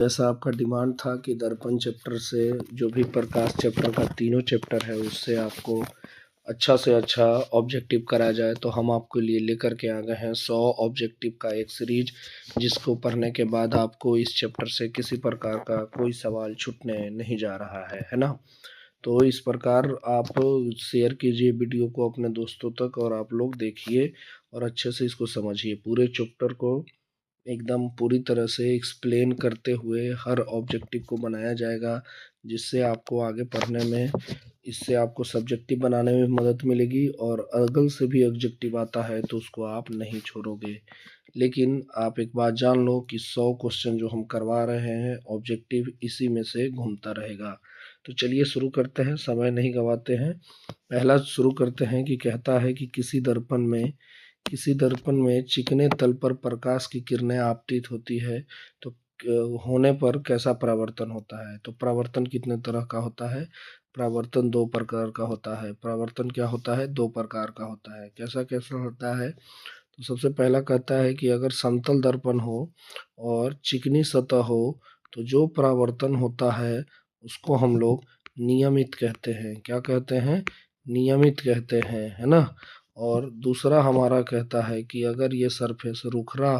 जैसा आपका डिमांड था कि दर्पण चैप्टर से जो भी प्रकाश चैप्टर का तीनों चैप्टर है उससे आपको अच्छा से अच्छा ऑब्जेक्टिव कराया जाए, तो हम आपके लिए लेकर के आ गए हैं 100 ऑब्जेक्टिव का एक सीरीज, जिसको पढ़ने के बाद आपको इस चैप्टर से किसी प्रकार का कोई सवाल छूटने नहीं जा रहा है ना। तो इस प्रकार आप शेयर कीजिए वीडियो को अपने दोस्तों तक और आप लोग देखिए और अच्छे से इसको समझिए। पूरे चैप्टर को एकदम पूरी तरह से एक्सप्लेन करते हुए हर ऑब्जेक्टिव को बनाया जाएगा, जिससे आपको आगे पढ़ने में, इससे आपको सब्जेक्टिव बनाने में मदद मिलेगी और अगल से भी ऑब्जेक्टिव आता है तो उसको आप नहीं छोड़ोगे। लेकिन आप एक बात जान लो कि 100 क्वेश्चन जो हम करवा रहे हैं ऑब्जेक्टिव इसी में से घूमता रहेगा। तो चलिए शुरू करते हैं, समय नहीं गंवाते हैं। पहला शुरू करते हैं कि कहता है कि किसी दर्पण में चिकने तल पर प्रकाश की किरणें आपतित होती है तो होने पर कैसा परावर्तन होता है। तो परावर्तन कितने तरह का होता है? परावर्तन दो प्रकार का होता है। परावर्तन क्या होता है? दो प्रकार का होता है। कैसा कैसा होता है? तो सबसे पहला कहता है कि अगर समतल दर्पण हो और चिकनी सतह हो तो जो परावर्तन होता है उसको हम लोग नियमित कहते हैं। क्या कहते हैं? नियमित कहते हैं, है ना। और दूसरा हमारा कहता है कि अगर ये सरफेस रुखरा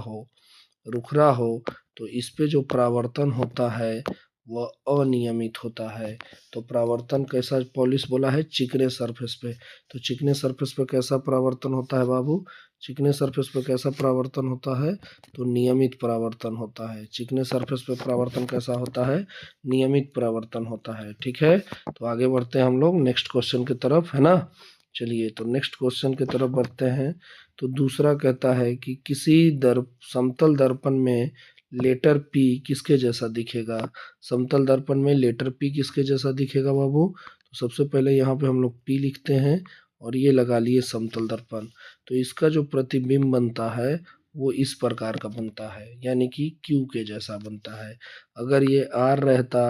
हो तो इस पे जो परावर्तन होता है वह अनियमित होता है। तो परावर्तन कैसा पॉलिश बोला है? चिकने सरफेस पे। तो चिकने सरफेस पे कैसा परावर्तन होता है बाबू? चिकने सरफेस पे कैसा परावर्तन होता है? तो नियमित परावर्तन होता है। चिकने सरफेस पे परावर्तन कैसा होता है? नियमित परावर्तन होता है। ठीक है, तो आगे बढ़ते हैं हम लोग नेक्स्ट क्वेश्चन की तरफ, है ना। चलिए तो नेक्स्ट क्वेश्चन की तरफ बढ़ते हैं। तो दूसरा कहता है कि किसी समतल दर्पण में लेटर पी किसके जैसा दिखेगा? समतल दर्पण में लेटर पी किसके जैसा दिखेगा बाबू? तो सबसे पहले यहाँ पे हम लोग पी लिखते हैं और ये लगा लिए समतल दर्पण। तो इसका जो प्रतिबिंब बनता है वो इस प्रकार का बनता है, यानी कि क्यू के जैसा बनता है। अगर ये आर रहता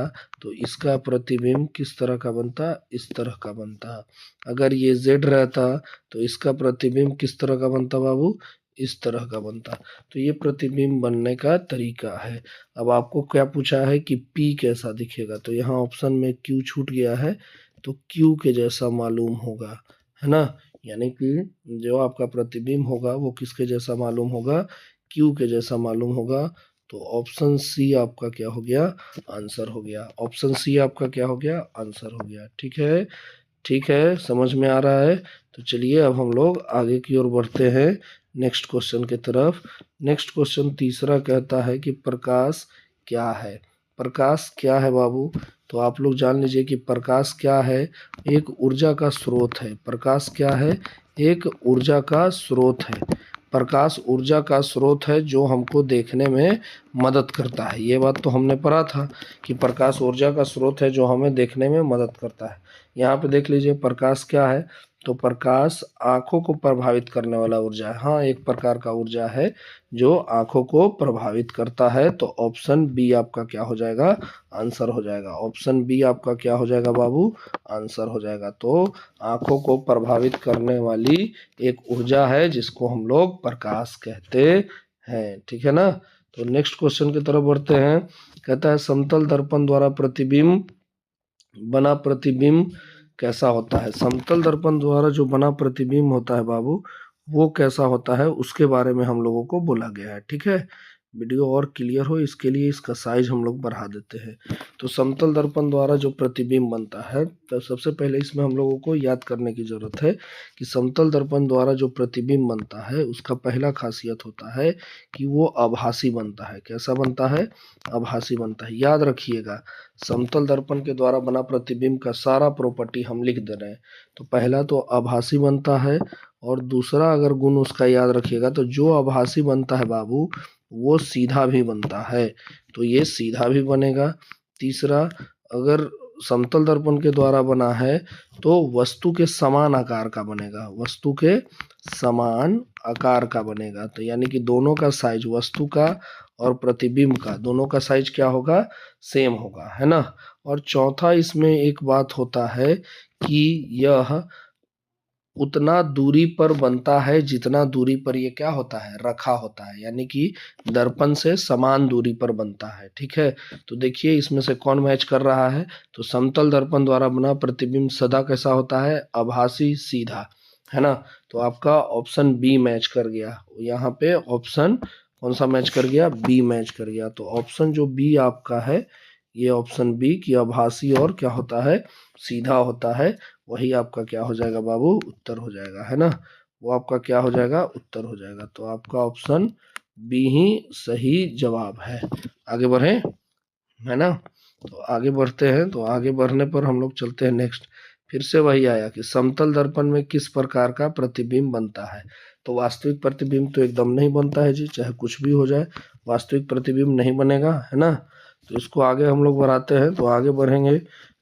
तो इसका प्रतिबिंब किस तरह का बनता? इस तरह का बनता। अगर ये जेड रहता तो इसका प्रतिबिंब किस तरह का बनता बाबू? इस तरह का बनता। तो ये प्रतिबिंब बनने का तरीका है। अब आपको क्या पूछा है कि P कैसा दिखेगा? तो यहाँ ऑप्शन में Q छूट गया है, तो Q के जैसा मालूम होगा, है ना। यानी कि जो आपका प्रतिबिंब होगा वो किसके जैसा मालूम होगा? Q के जैसा मालूम होगा। तो ऑप्शन सी आपका क्या हो गया? आंसर हो गया। ऑप्शन सी आपका क्या हो गया? आंसर हो गया। ठीक है, ठीक है, समझ में आ रहा है। तो चलिए अब हम लोग आगे की ओर बढ़ते हैं नेक्स्ट क्वेश्चन की तरफ। नेक्स्ट क्वेश्चन तीसरा कहता है कि प्रकाश क्या है? प्रकाश क्या है बाबू? तो आप लोग जान लीजिए कि प्रकाश क्या है। एक ऊर्जा का स्रोत है। प्रकाश क्या है? एक ऊर्जा का स्रोत है। प्रकाश ऊर्जा का स्रोत है जो हमको देखने में मदद करता है। ये बात तो हमने पढ़ा था कि प्रकाश ऊर्जा का स्रोत है जो हमें देखने में मदद करता है। यहाँ पे देख लीजिए प्रकाश क्या है। तो प्रकाश आंखों को प्रभावित करने वाला ऊर्जा है। हाँ, एक प्रकार का ऊर्जा है जो आंखों को प्रभावित करता है। तो ऑप्शन बी आपका क्या हो जाएगा? आंसर हो जाएगा। ऑप्शन बी आपका क्या हो जाएगा बाबू? आंसर हो जाएगा। तो आंखों को प्रभावित करने वाली एक ऊर्जा है जिसको हम लोग प्रकाश कहते हैं। ठीक है ना। तो नेक्स्ट क्वेश्चन की तरफ बढ़ते हैं। कहता है समतल दर्पण द्वारा बना प्रतिबिंब कैसा होता है? समतल दर्पण द्वारा जो बना प्रतिबिंब होता है बाबू, वो कैसा होता है उसके बारे में हम लोगों को बोला गया है। ठीक है, वीडियो और क्लियर हो इसके लिए इसका साइज हम लोग बढ़ा देते हैं। तो समतल दर्पण द्वारा जो प्रतिबिंब बनता है, तो सबसे पहले इसमें हम लोगों को याद करने की जरूरत है कि समतल दर्पण द्वारा जो प्रतिबिंब बनता है उसका पहला खासियत होता है कि वो आभासी बनता है। कैसा बनता है? आभासी बनता है। याद रखिएगा, समतल दर्पण के द्वारा बना प्रतिबिंब का सारा प्रॉपर्टी हम लिख दे रहे हैं। तो पहला तो आभासी बनता है, और दूसरा अगर गुण उसका याद रखिएगा तो जो आभासी बनता है बाबू वो सीधा भी बनता है। तो ये सीधा भी बनेगा। तीसरा, अगर समतल दर्पण के द्वारा बना है तो वस्तु के समान आकार का बनेगा। वस्तु के समान आकार का बनेगा। तो यानी कि दोनों का साइज, वस्तु का और प्रतिबिंब का, दोनों का साइज क्या होगा? सेम होगा, है ना। और चौथा इसमें एक बात होता है कि यह उतना दूरी पर बनता है जितना दूरी पर ये क्या होता है, रखा होता है, यानी कि दर्पण से समान दूरी पर बनता है। ठीक है, तो देखिए इसमें से कौन मैच कर रहा है। तो समतल दर्पण द्वारा बना प्रतिबिंब सदा कैसा होता है, आभासी सीधा, है ना। तो आपका ऑप्शन बी मैच कर गया यहाँ पे। ऑप्शन कौन सा मैच कर गया, बी मैच कर गया। तो ऑप्शन जो बी आपका है, ये ऑप्शन बी की आभासी और क्या होता है, सीधा होता है, वही आपका क्या हो जाएगा बाबू, उत्तर हो जाएगा, है ना। वो आपका क्या हो जाएगा, उत्तर हो जाएगा। तो आपका ऑप्शन बी ही सही जवाब है। आगे बढ़े, है ना। तो आगे बढ़ते हैं, तो आगे बढ़ने पर हम लोग चलते हैं नेक्स्ट। फिर से वही आया कि समतल दर्पण में किस प्रकार का प्रतिबिंब बनता है। तो वास्तविक प्रतिबिंब तो एकदम नहीं बनता है जी, चाहे कुछ भी हो जाए वास्तविक प्रतिबिंब नहीं बनेगा, है ना। तो इसको आगे हम लोग बढ़ाते हैं, तो आगे बढ़ेंगे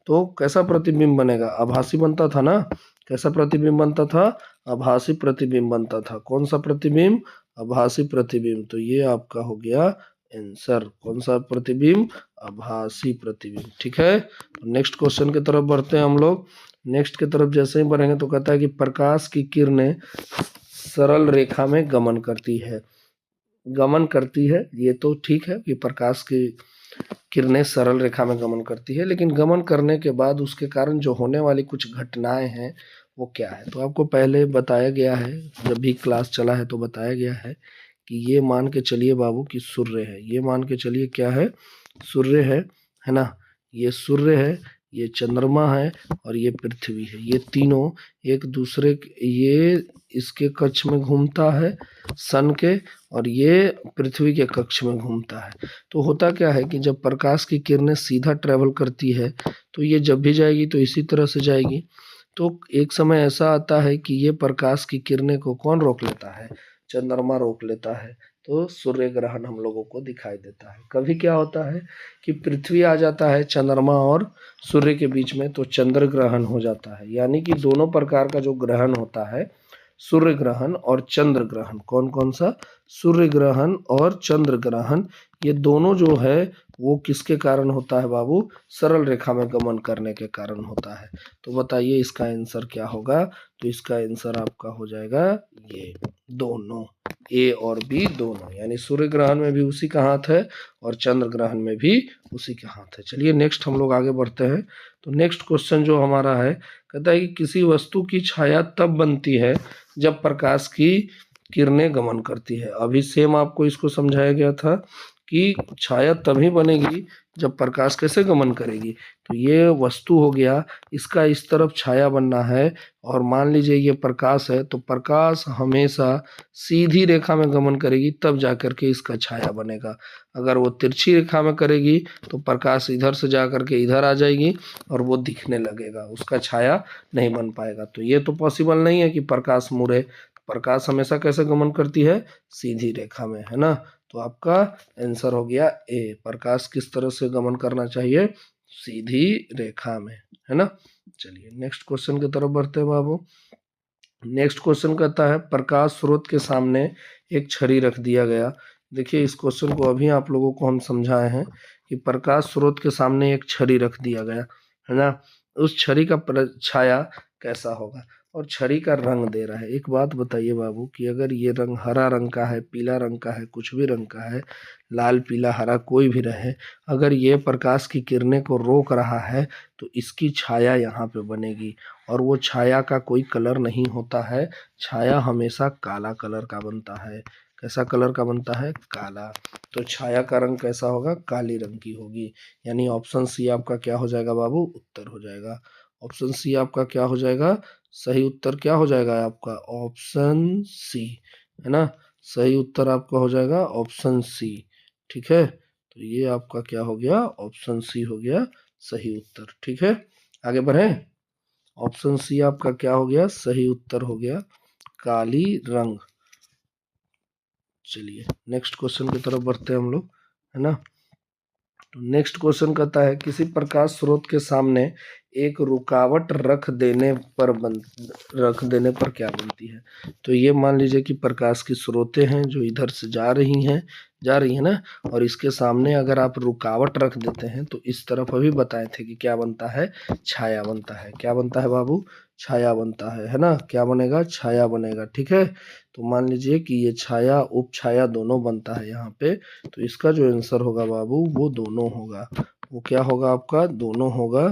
तो कैसा प्रतिबिंब बनेगा, आभासी बनता था ना। कैसा प्रतिबिंब बनता था, आभासी प्रतिबिंब बनता था। कौन सा प्रतिबिंब, आभासी प्रतिबिंब। तो ये आपका हो गया आंसर। कौन सा प्रतिबिंब, आभासी प्रतिबिंब। ठीक है, नेक्स्ट क्वेश्चन की तरफ बढ़ते हैं हम लोग। नेक्स्ट की तरफ जैसे ही बढ़ेंगे तो कहता है कि प्रकाश की किरणें सरल रेखा में गमन करती है। गमन करती है, ये तो ठीक है कि प्रकाश की किरणें सरल रेखा में गमन करती है, लेकिन गमन करने के बाद उसके कारण जो होने वाली कुछ घटनाएं हैं वो क्या है। तो आपको पहले बताया गया है, जब भी क्लास चला है तो बताया गया है कि ये मान के चलिए बाबू कि सूर्य है। ये मान के चलिए क्या है, सूर्य है ना। ये सूर्य है, ये चंद्रमा है और ये पृथ्वी है। ये तीनों एक दूसरे ये इसके कक्ष में घूमता है सन के, और ये पृथ्वी के कक्ष में घूमता है। तो होता क्या है कि जब प्रकाश की किरणें सीधा ट्रेवल करती है तो ये जब भी जाएगी तो इसी तरह से जाएगी। तो एक समय ऐसा आता है कि ये प्रकाश की किरणें को कौन रोक लेता है, चंद्रमा रोक लेता है। तो सूर्य ग्रहण हम लोगों को दिखाई देता है। कभी क्या होता है कि पृथ्वी आ जाता है चंद्रमा और सूर्य के बीच में, तो चंद्र ग्रहण हो जाता है। यानी कि दोनों प्रकार का जो ग्रहण होता है, सूर्य ग्रहण और चंद्र ग्रहण, कौन कौन सा, सूर्य ग्रहण और चंद्र ग्रहण, ये दोनों जो है वो किसके कारण होता है बाबू, सरल रेखा में गमन करने के कारण होता है। तो बताइए इसका आंसर क्या होगा। तो इसका आंसर आपका हो जाएगा ये दोनों, ए और बी दोनों, यानी सूर्य ग्रहण में भी उसी का हाथ है और चंद्र ग्रहण में भी उसी का हाथ है। चलिए नेक्स्ट हम लोग आगे बढ़ते हैं। तो नेक्स्ट क्वेश्चन जो हमारा है, कहता है कि किसी वस्तु की छाया तब बनती है जब प्रकाश की किरणें गमन करती है। अभी सेम आपको इसको समझाया गया था कि छाया तभी बनेगी जब प्रकाश कैसे गमन करेगी। तो ये वस्तु हो गया, इसका इस तरफ छाया बनना है, और मान लीजिए ये प्रकाश है, तो प्रकाश हमेशा सीधी रेखा में गमन करेगी तब जाकर के इसका छाया बनेगा। अगर वो तिरछी रेखा में करेगी तो प्रकाश इधर से जाकर के इधर आ जाएगी और वो दिखने लगेगा, उसका छाया नहीं बन पाएगा। तो ये तो पॉसिबल नहीं है कि प्रकाश मुड़े। प्रकाश हमेशा कैसे गमन करती है, सीधी रेखा में, है ना। तो आपका आंसर हो गया ए, प्रकाश किस तरह से गमन करना चाहिए, सीधी रेखा में, है ना। चलिए नेक्स्ट क्वेश्चन की तरफ बढ़ते हैं बाबू। नेक्स्ट क्वेश्चन कहता है प्रकाश स्रोत के सामने एक छड़ी रख दिया गया। देखिए इस क्वेश्चन को अभी आप लोगों को हम समझाए हैं कि प्रकाश स्रोत के सामने एक छड़ी रख दिया गया, है ना। उस छड़ी का छाया कैसा होगा, और छड़ी का रंग दे रहा है। एक बात बताइए बाबू कि अगर ये रंग हरा रंग का है, पीला रंग का है, कुछ भी रंग का है, लाल पीला हरा कोई भी रहे, अगर ये प्रकाश की किरणें को रोक रहा है तो इसकी छाया यहाँ पे बनेगी। और वो छाया का कोई कलर नहीं होता है, छाया हमेशा काला कलर का बनता है। कैसा कलर का बनता है, काला। तो छाया का रंग कैसा होगा, काली रंग की होगी। यानी ऑप्शन सी आपका क्या हो जाएगा बाबू, उत्तर हो जाएगा। ऑप्शन सी आपका क्या हो जाएगा, सही उत्तर क्या हो जाएगा आपका, ऑप्शन सी, है ना। सही उत्तर आपका हो जाएगा ऑप्शन सी। ठीक है, तो ये आपका क्या हो गया, ऑप्शन सी हो गया सही उत्तर। ठीक है, आगे बढ़े। ऑप्शन सी आपका क्या हो गया, सही उत्तर हो गया काली रंग। चलिए नेक्स्ट क्वेश्चन की तरफ बढ़ते हैं हम लोग, है ना। तो नेक्स्ट क्वेश्चन कहता है किसी प्रकाश स्रोत के सामने एक रुकावट रख देने पर क्या बनती है। तो ये मान लीजिए कि प्रकाश की स्रोतें हैं जो इधर से जा रही हैं, जा रही है ना। और इसके सामने अगर आप रुकावट रख देते हैं तो इस तरफ अभी बताए थे कि क्या बनता है, छाया बनता है। क्या बनता है बाबू, छाया बनता है ना। क्या बनेगा, छाया बनेगा। ठीक है, तो मान लीजिए कि ये छाया उप छाया दोनों बनता है यहाँ पे, तो इसका जो आंसर होगा बाबू वो दोनों होगा। वो क्या होगा आपका, दोनों होगा।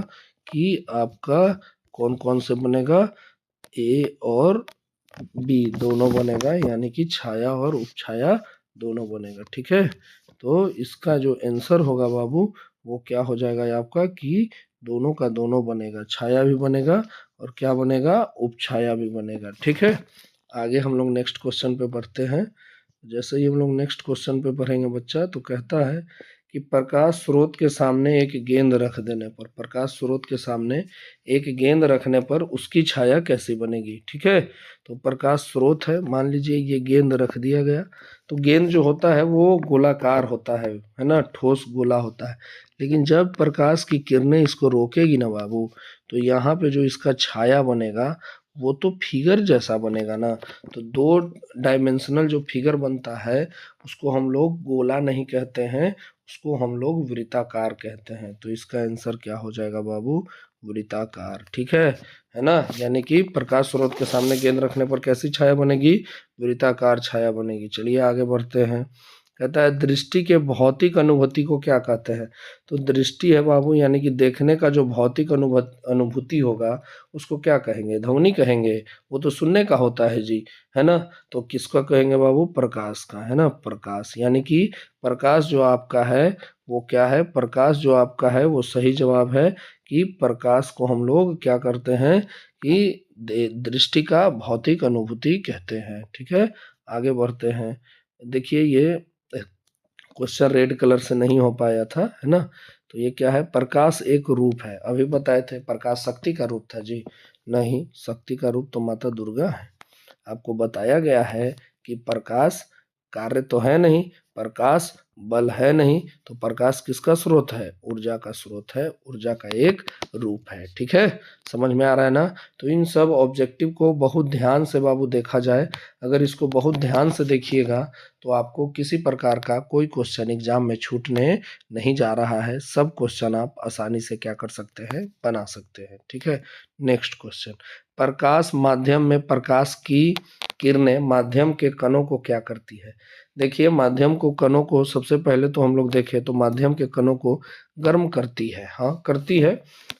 कि आपका कौन कौन से बनेगा, ए और बी दोनों बनेगा, यानी कि छाया और उपछाया दोनों बनेगा। ठीक है, तो इसका जो आंसर होगा बाबू वो क्या हो जाएगा आपका, कि दोनों का दोनों बनेगा, छाया भी बनेगा और क्या बनेगा, उपछाया भी बनेगा। ठीक है, आगे हम लोग नेक्स्ट क्वेश्चन पे बढ़ते हैं। जैसे ही हम लोग नेक्स्ट क्वेश्चन पे पढ़ेंगे बच्चा, तो कहता है कि प्रकाश स्रोत के सामने एक गेंद रख देने पर, प्रकाश स्रोत के सामने एक गेंद रखने पर उसकी छाया कैसी बनेगी। ठीक है, तो प्रकाश स्रोत है, मान लीजिए ये गेंद रख दिया गया, तो गेंद जो होता है वो गोलाकार होता है ना, ठोस गोला होता है। लेकिन जब प्रकाश की किरणें इसको रोकेगी ना बाबू, तो यहाँ पे जो इसका छाया बनेगा वो तो फिगर जैसा बनेगा ना। तो दो डायमेंशनल जो फिगर बनता है उसको हम लोग गोला नहीं कहते हैं, उसको हम लोग वृत्ताकार कहते हैं। तो इसका आंसर क्या हो जाएगा बाबू, वृत्ताकार। ठीक है ना। यानी कि प्रकाश स्रोत के सामने गेंद रखने पर कैसी छाया बनेगी, वृत्ताकार छाया बनेगी। चलिए आगे बढ़ते हैं। कहता है दृष्टि के भौतिक अनुभूति को क्या कहते हैं। तो दृष्टि है बाबू, यानी कि देखने का जो भौतिक अनुभूति होगा उसको क्या कहेंगे, ध्वनि कहेंगे। वो तो सुनने का होता है जी, है ना। तो किसका कहेंगे बाबू, प्रकाश का, है ना, प्रकाश। यानी कि प्रकाश जो आपका है वो क्या है, प्रकाश जो आपका है वो सही जवाब है। कि प्रकाश को हम लोग क्या करते हैं, कि दृष्टि का भौतिक अनुभूति कहते हैं। ठीक है, आगे बढ़ते हैं। देखिए ये क्वेश्चन रेड कलर से नहीं हो पाया था, है ना। तो ये क्या है, प्रकाश एक रूप है। अभी बताए थे प्रकाश शक्ति का रूप था जी, नहीं, शक्ति का रूप तो माता दुर्गा है। आपको बताया गया है कि प्रकाश कार्य तो है नहीं, प्रकाश बल है नहीं, तो प्रकाश किसका स्रोत है, ऊर्जा का स्रोत है, ऊर्जा का एक रूप है। ठीक है, समझ में आ रहा है ना। तो इन सब ऑब्जेक्टिव को बहुत ध्यान से बाबू देखा जाए। अगर इसको बहुत ध्यान से देखिएगा तो आपको किसी प्रकार का कोई क्वेश्चन एग्जाम में छूटने नहीं जा रहा है। सब क्वेश्चन आप आसानी से क्या कर सकते हैं, बना सकते हैं। ठीक है, नेक्स्ट क्वेश्चन। प्रकाश माध्यम में प्रकाश की किरणें माध्यम के कणों को क्या करती है। देखिए माध्यम को, कणों को, सबसे पहले तो हम लोग देखें तो माध्यम के कणों को गर्म करती है। हाँ करती है,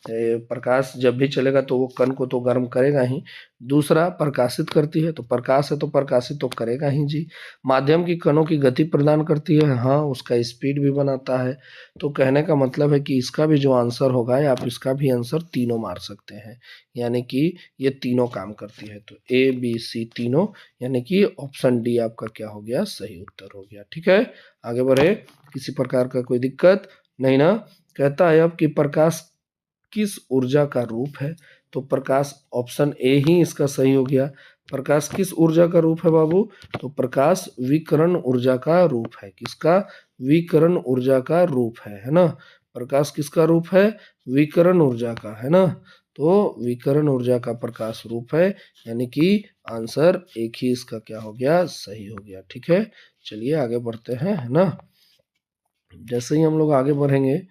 प्रकाश जब भी चलेगा तो वो कण को तो गर्म करेगा ही। दूसरा प्रकाशित करती है, तो प्रकाश है तो प्रकाशित तो करेगा ही जी। माध्यम की कणों की गति प्रदान करती है, हाँ उसका स्पीड भी बनाता है। तो कहने का मतलब है कि इसका भी जो आंसर होगा, आप इसका भी आंसर तीनों मार सकते हैं। यानी कि ये तीनों काम करती है। तो ए बी सी तीनों, यानी कि ऑप्शन डी आपका क्या हो गया, सही उत्तर हो गया। ठीक है, आगे बढ़े। किसी प्रकार का कोई दिक्कत नहीं ना। कहता है अब कि प्रकाश किस ऊर्जा का रूप है। तो प्रकाश, ऑप्शन ए ही इसका सही हो गया। प्रकाश किस ऊर्जा का रूप है बाबू, तो प्रकाश विकिरण ऊर्जा का रूप है। किसका, विकिरण ऊर्जा का रूप है ना। प्रकाश किसका रूप है, विकिरण ऊर्जा का, है ना। तो विकिरण ऊर्जा का प्रकाश रूप है, यानी कि आंसर एक ही इसका क्या हो गया, सही हो गया। ठीक है, चलिए आगे बढ़ते हैं, है ना। जैसे ही हम लोग आगे बढ़ेंगे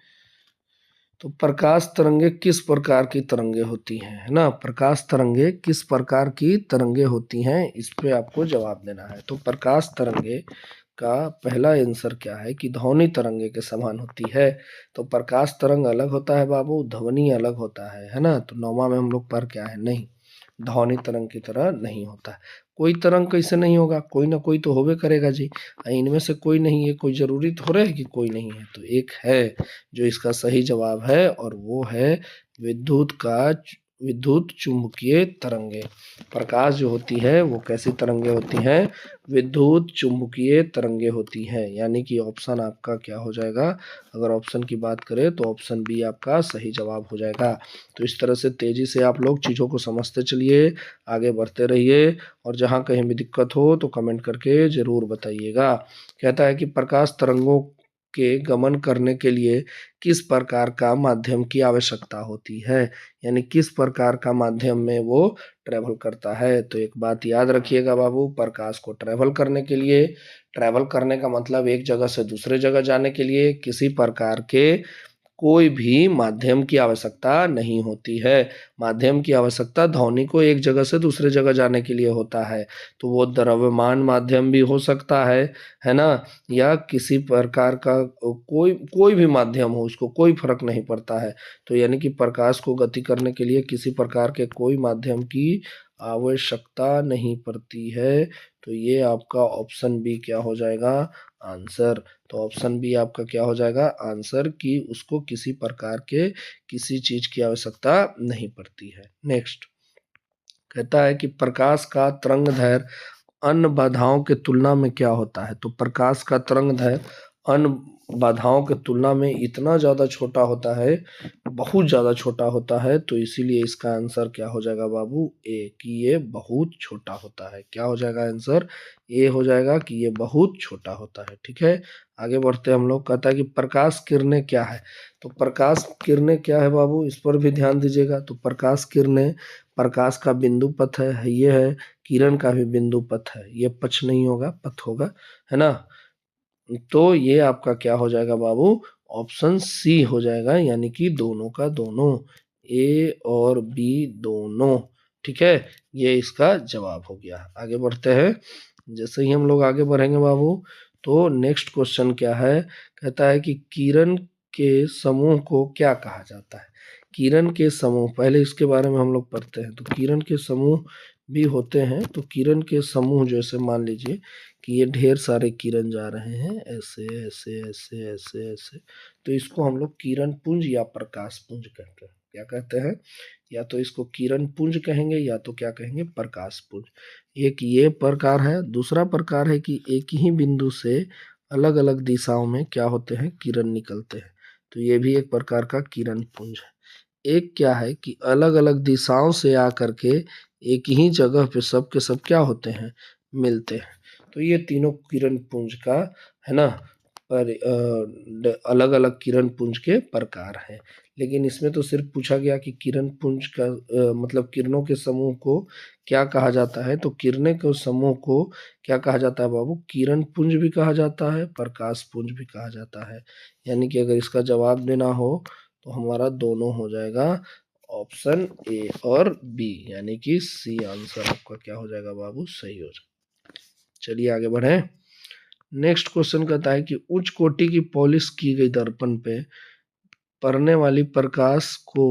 तो प्रकाश तरंगे किस प्रकार की तरंगे होती हैं, है ना। प्रकाश तरंगे किस प्रकार की तरंगे होती हैं, इस पे आपको जवाब देना है। तो प्रकाश तरंगे का पहला आंसर क्या है, कि ध्वनि तरंगे के समान होती है। तो प्रकाश तरंग अलग होता है बाबू, ध्वनि अलग होता है ना। तो नौवां में हम लोग पर क्या है, नहीं, ध्वनि तरंग की तरह नहीं होता है। कोई तरंग कैसे नहीं होगा, कोई ना कोई तो होबे करेगा जी। इनमें से कोई नहीं है, कोई जरूरी थोड़ा है कि कोई नहीं है। तो एक है जो इसका सही जवाब है, और वो है विद्युत चुम्बकीय तरंगे। प्रकाश जो होती है वो कैसी तरंगे होती हैं, विद्युत चुम्बकीय तरंगे होती हैं। यानी कि ऑप्शन आपका क्या हो जाएगा, अगर ऑप्शन की बात करें तो ऑप्शन बी आपका सही जवाब हो जाएगा। तो इस तरह से तेजी से आप लोग चीज़ों को समझते चलिए, आगे बढ़ते रहिए, और जहाँ कहीं भी दिक्कत हो तो कमेंट करके ज़रूर बताइएगा। कहता है कि प्रकाश तरंगों के गमन करने के लिए किस प्रकार का माध्यम की आवश्यकता होती है, यानी किस प्रकार का माध्यम में वो ट्रेवल करता है। तो एक बात याद रखिएगा बाबू, प्रकाश को ट्रेवल करने के लिए ट्रैवल करने का मतलब एक जगह से दूसरे जगह जाने के लिए किसी प्रकार के कोई भी माध्यम की आवश्यकता नहीं होती है। माध्यम की आवश्यकता ध्वनि को एक जगह से दूसरे जगह जाने के लिए होता है। तो वो द्रव्यमान माध्यम भी हो सकता है ना? या किसी प्रकार का कोई कोई भी माध्यम हो, उसको कोई फर्क नहीं पड़ता है। तो यानी कि प्रकाश को गति करने के लिए किसी प्रकार के कोई माध्यम की आवश्यकता नहीं पड़ती है। तो ये आपका ऑप्शन बी क्या हो जाएगा? आंसर। तो ऑप्शन बी आपका क्या हो जाएगा? आंसर, कि उसको किसी प्रकार के किसी चीज की आवश्यकता नहीं पड़ती है। नेक्स्ट कहता है कि प्रकाश का तरंगदैर्घ्य अन्य बाधाओं के तुलना में क्या होता है? तो प्रकाश का तरंगदैर्घ्य अन्य बाधाओं के तुलना में इतना ज़्यादा छोटा होता है, बहुत ज़्यादा छोटा होता है। तो इसीलिए इसका आंसर क्या हो जाएगा बाबू? ए, कि ये बहुत छोटा होता है। क्या हो जाएगा आंसर? ए हो जाएगा कि ये बहुत छोटा होता है। ठीक है, आगे बढ़ते हम लोग। कहता है कि प्रकाश किरणें क्या है? तो प्रकाश किरणें क्या है बाबू? इस पर भी ध्यान दीजिएगा। तो प्रकाश किरणें प्रकाश का बिंदु पथ है, ये है। किरण का भी बिंदु पथ है, ये पक्ष नहीं होगा, पथ होगा, है ना? तो ये आपका क्या हो जाएगा बाबू? ऑप्शन सी हो जाएगा, यानी कि दोनों का दोनों, ए और बी दोनों। ठीक है, ये इसका जवाब हो गया। आगे बढ़ते हैं। जैसे ही हम लोग आगे बढ़ेंगे बाबू, तो नेक्स्ट क्वेश्चन क्या है? कहता है कि किरण के समूह को क्या कहा जाता है? किरण के समूह, पहले इसके बारे में हम लोग पढ़ते हैं। तो किरण के समूह भी होते हैं। तो किरण के समूह, जैसे मान लीजिए कि ये ढेर सारे किरण जा रहे हैं, ऐसे ऐसे ऐसे ऐसे ऐसे, तो इसको हम लोग किरण पुंज या प्रकाश पुंज कहते हैं। क्या कहते हैं? या तो इसको किरण पुंज कहेंगे, या तो क्या कहेंगे? प्रकाश पुंज। एक ये प्रकार है। दूसरा प्रकार है कि एक ही बिंदु से अलग अलग दिशाओं में क्या होते हैं? किरण निकलते हैं। तो ये भी एक प्रकार का किरण पुंज है। एक क्या है कि अलग अलग दिशाओं से आकर के एक ही जगह पे सब के सब क्या होते हैं? मिलते हैं। तो ये तीनों किरण पुंज का, है ना, पर अलग अलग किरण पुंज के प्रकार हैं। लेकिन इसमें तो सिर्फ पूछा गया कि किरण पुंज का मतलब किरणों के समूह को क्या कहा जाता है? तो किरणें के समूह को क्या कहा जाता है बाबू? किरण पुंज भी कहा जाता है, प्रकाश पुंज भी कहा जाता है। यानी कि अगर इसका जवाब देना हो तो हमारा दोनों हो जाएगा, ऑप्शन ए और बी, यानी कि सी आंसर आपका क्या हो जाएगा बाबू? सही हो जाएगा। चलिए आगे बढ़े। नेक्स्ट क्वेश्चन कहता है कि उच्च कोटि की पॉलिश की गई दर्पण पे पड़ने वाली प्रकाश को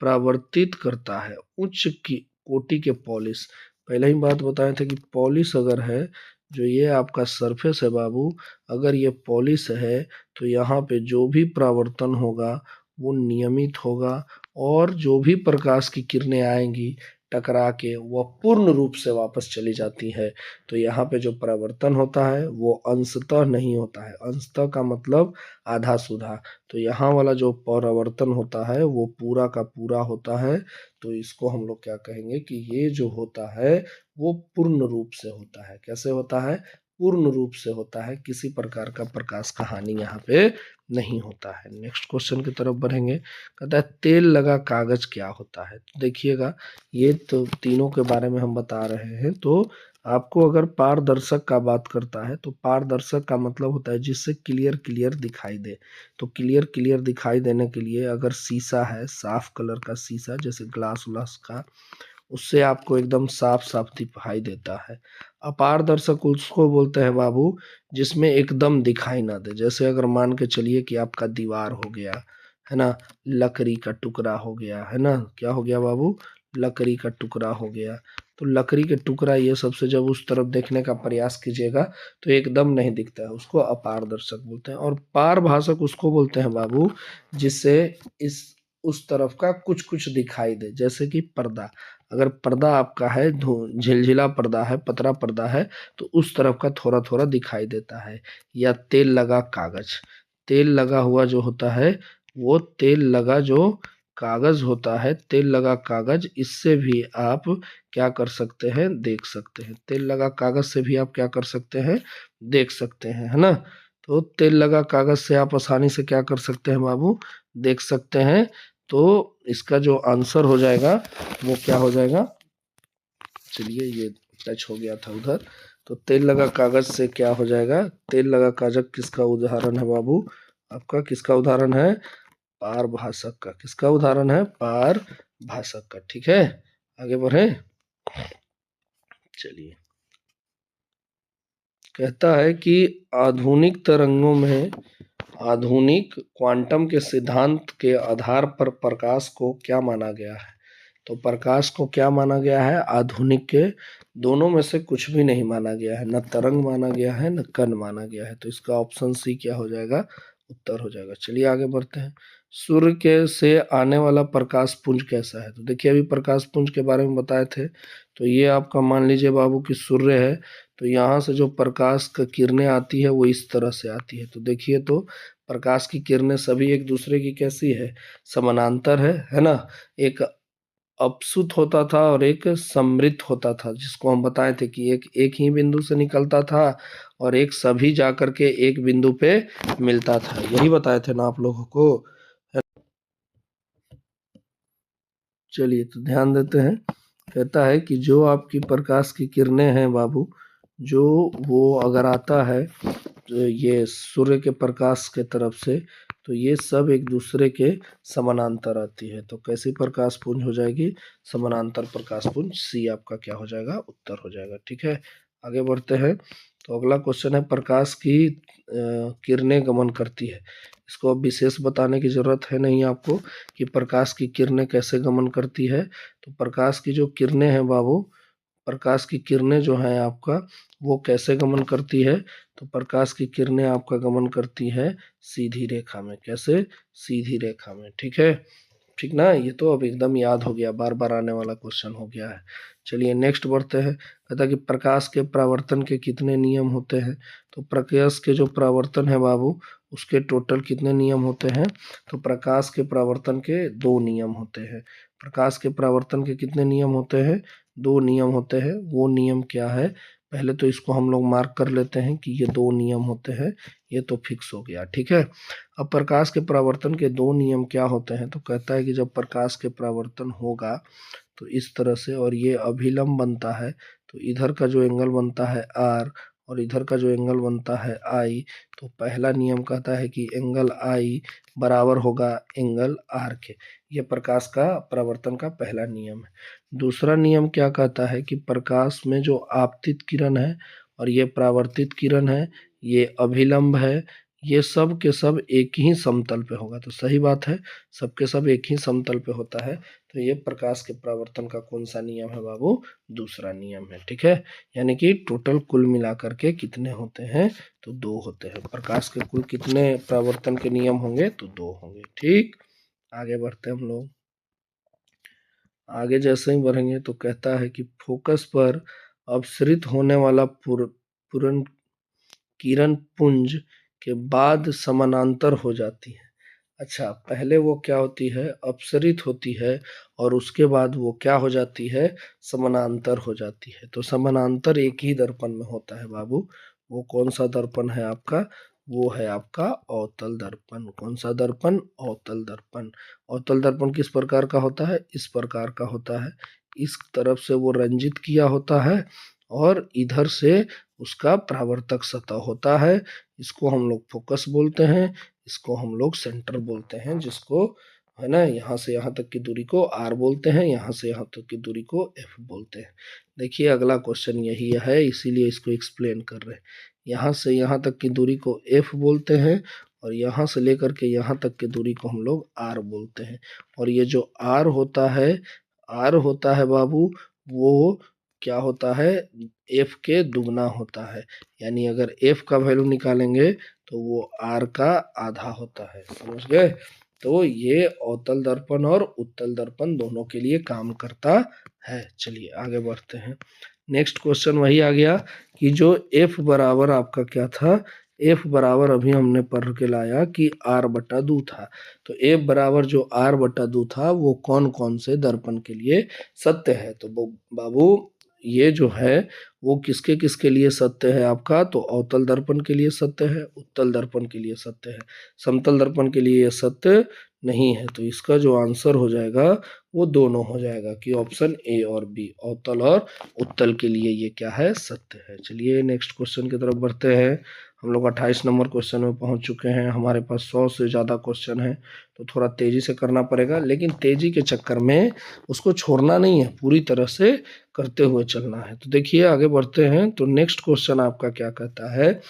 परावर्तित करता है। उच्च की कोटि के पॉलिश, पहले ही बात बताए थे कि पॉलिश अगर है, जो ये आपका सरफेस है बाबू, अगर ये पॉलिश है तो यहाँ पे जो भी परावर्तन होगा वो नियमित होगा, और जो भी प्रकाश की किरणें आएंगी टकरा के, वह पूर्ण रूप से वापस चली जाती है। तो यहाँ पे जो परावर्तन होता है वो अंशतः नहीं होता है। अंशतः का मतलब आधा सुधा। तो यहाँ वाला जो परावर्तन होता है वो पूरा का पूरा होता है। तो इसको हम लोग क्या कहेंगे कि ये जो होता है वो पूर्ण रूप से होता है। कैसे होता है? पूर्ण रूप से होता है। किसी प्रकार का प्रकाश का हानि यहाँ पे नहीं होता है। नेक्स्ट क्वेश्चन की तरफ बढ़ेंगे। कहता है तेल लगा कागज क्या होता है? तो देखिएगा, ये तो तीनों के बारे में हम बता रहे हैं। तो आपको अगर पारदर्शक का बात करता है, तो पारदर्शक का मतलब होता है जिससे क्लियर क्लियर दिखाई दे। तो क्लियर क्लियर दिखाई देने के लिए अगर शीशा है, साफ कलर का शीशा, जैसे ग्लास उलास का, उससे आपको एकदम साफ साफ दिखाई देता है। अपारदर्शक उसको बोलते हैं बाबू जिसमें एकदम दिखाई ना दे। जैसे अगर मान के चलिए कि आपका दीवार हो गया, है ना, लकड़ी का टुकड़ा हो गया, है ना, क्या हो गया बाबू? लकड़ी का टुकड़ा हो गया। तो लकड़ी के टुकड़ा ये सबसे जब उस तरफ देखने का प्रयास कीजिएगा तो एकदम नहीं दिखता है, उसको अपारदर्शक बोलते हैं। और पारभाषक उसको बोलते हैं बाबू जिससे इस उस तरफ का कुछ कुछ दिखाई दे। जैसे कि पर्दा, अगर पर्दा आपका है, झिलझिला पर्दा है, पतरा पर्दा है, तो उस तरफ का थोड़ा थोड़ा दिखाई देता है। या तेल लगा कागज, तेल लगा हुआ जो होता है, वो तेल लगा जो कागज होता है, तेल लगा कागज, इससे भी आप क्या कर सकते हैं? देख सकते हैं। तेल लगा कागज से भी आप क्या कर सकते हैं? देख सकते हैं, है ना? तो तेल लगा कागज से आप आसानी से क्या कर सकते हैं बाबू? देख सकते हैं। तो इसका जो आंसर हो जाएगा वो क्या हो जाएगा? चलिए, ये टच हो गया था उधर। तो तेल लगा कागज से क्या हो जाएगा? तेल लगा कागज किसका उदाहरण है बाबू? आपका किसका उदाहरण है? पारभाषक का। किसका उदाहरण है? पारभाषक का। ठीक है, आगे बढ़े। चलिए, कहता है कि आधुनिक तरंगों में आधुनिक क्वांटम के सिद्धांत के आधार पर प्रकाश को क्या माना गया है? तो प्रकाश को क्या माना गया है? आधुनिक के दोनों में से कुछ भी नहीं माना गया है, न तरंग माना गया है न कण माना गया है। तो इसका ऑप्शन सी क्या हो जाएगा? उत्तर हो जाएगा। चलिए आगे बढ़ते हैं। सूर्य के से आने वाला प्रकाश पुंज कैसा है? तो देखिए, अभी प्रकाश पुंज के बारे में बताए थे। तो ये आपका मान लीजिए बाबू कि सूर्य है, तो यहाँ से जो प्रकाश की किरणें आती है वो इस तरह से आती है। तो देखिए, तो प्रकाश की किरणें सभी एक दूसरे की कैसी है? समानांतर है ना। एक अपसुत होता था और एक समृद्ध होता था, जिसको हम बताए थे कि एक एक ही बिंदु से निकलता था और एक सभी जाकर के एक बिंदु पे मिलता था। यही बताए थे ना आप लोगों को। चलिए, तो ध्यान देते हैं। कहता है कि जो आपकी प्रकाश की किरणें हैं बाबू, जो वो अगर आता है तो ये सूर्य के प्रकाश के तरफ से, तो ये सब एक दूसरे के समानांतर आती है। तो कैसी प्रकाश पुंज हो जाएगी? समानांतर प्रकाश पुंज। सी आपका क्या हो जाएगा? उत्तर हो जाएगा। ठीक है, आगे बढ़ते हैं। तो अगला क्वेश्चन है, प्रकाश की किरणें गमन करती है। इसको अब विशेष बताने की जरूरत है नहीं आपको कि प्रकाश की किरणें कैसे गमन करती है। तो प्रकाश की जो किरणें हैं बाबू, प्रकाश की किरणें जो हैं आपका, वो कैसे गमन करती है? तो प्रकाश की किरणें आपका गमन करती है सीधी रेखा में। कैसे? सीधी रेखा में। ठीक है, ठीक ना। ये तो अब एकदम याद हो गया, बार बार आने वाला क्वेश्चन हो गया है। चलिए नेक्स्ट बढ़ते हैं। कहता है कि प्रकाश के परावर्तन के कितने नियम होते हैं? तो प्रकाश के जो परावर्तन है बाबू, उसके टोटल कितने नियम होते हैं? तो प्रकाश के परावर्तन के 2 नियम होते हैं। प्रकाश के परावर्तन के कितने नियम होते हैं? 2 नियम होते हैं। वो नियम क्या है? पहले तो इसको हम लोग मार्क कर लेते हैं कि ये 2 नियम होते हैं। ये तो फिक्स हो गया। ठीक है, अब प्रकाश के परावर्तन के 2 नियम क्या होते हैं? तो कहता है कि जब प्रकाश के परावर्तन होगा तो इस तरह से, और ये अभिलंब बनता है, तो इधर का जो एंगल बनता है आर और इधर का जो एंगल बनता है आई, तो पहला नियम कहता है कि एंगल आई बराबर होगा एंगल आर के। ये प्रकाश का परावर्तन का पहला नियम है। दूसरा नियम क्या कहता है कि प्रकाश में जो आपतित किरण है और ये परावर्तित किरण है, ये अभिलंब है, ये सब के सब एक ही समतल पे होगा। तो सही बात है, सबके सब एक ही समतल पे होता है। तो ये प्रकाश के परावर्तन का कौन सा नियम है बाबू? दूसरा नियम है। ठीक है, यानी कि टोटल कुल मिलाकर के कितने होते हैं? तो 2 होते हैं। प्रकाश के कुल कितने परावर्तन के नियम होंगे? तो 2 होंगे। ठीक, आगे बढ़ते हैं हम लोग। आगे जैसे ही बढ़ेंगे तो कहता है कि फोकस पर अपसरित होने वाला पूर्ण किरण पुंज के बाद समानांतर हो जाती है। अच्छा, पहले वो क्या होती है? अपसरित होती है और उसके बाद वो क्या हो जाती है? समानांतर हो जाती है। तो समानांतर एक ही दर्पण में होता है बाबू। वो कौन सा दर्पण है आपका? वो है आपका अवतल दर्पण। कौन सा दर्पण? अवतल दर्पण। अवतल दर्पण किस प्रकार का होता है? इस प्रकार का होता है। इस तरफ से वो रंजित किया होता है और इधर से उसका परावर्तक सतह होता है। इसको हम लोग फोकस बोलते हैं, इसको हम लोग सेंटर बोलते हैं, जिसको है ना, यहाँ से यहाँ तक की दूरी को आर बोलते हैं, यहाँ से यहाँ तक की दूरी को एफ बोलते हैं। देखिए, अगला क्वेश्चन यही है, इसीलिए इसको एक्सप्लेन कर रहे हैं। यहाँ से यहाँ तक की दूरी को एफ बोलते हैं और यहाँ से लेकर के यहाँ तक की दूरी को हम लोग आर बोलते हैं। और ये जो आर होता है बाबू, वो क्या होता है? एफ के दुगना होता है। यानी अगर एफ का वैल्यू निकालेंगे तो वो आर का आधा होता है। समझ गए? तो ये अवतल दर्पण और उत्तल दर्पण दोनों के लिए काम करता है। चलिए आगे बढ़ते हैं। नेक्स्ट क्वेश्चन वही आ गया कि जो एफ बराबर आपका क्या था? एफ बराबर अभी हमने पढ़ के लाया कि आर बटा 2 था। तो एफ बराबर जो आर बटा 2 था, वो कौन कौन से दर्पण के लिए सत्य है? तो बाबू, ये जो है वो किसके किसके लिए सत्य है आपका? तो अवतल दर्पण के लिए सत्य है, उत्तल दर्पण के लिए सत्य है। समतल दर्पण के लिए ये सत्य नहीं है। तो इसका जो आंसर हो जाएगा वो दोनों हो जाएगा कि ऑप्शन ए और बी, अवतल और उत्तल के लिए ये क्या है, सत्य है। चलिए नेक्स्ट क्वेश्चन की तरफ बढ़ते हैं। हम लोग 28 नंबर क्वेश्चन में पहुंच चुके हैं। हमारे पास 100 से ज़्यादा क्वेश्चन है, तो थोड़ा तेज़ी से करना पड़ेगा, लेकिन तेज़ी के चक्कर में उसको छोड़ना नहीं है, पूरी तरह से करते हुए चलना है। तो देखिए आगे बढ़ते हैं। तो नेक्स्ट क्वेश्चन आपका क्या कहता है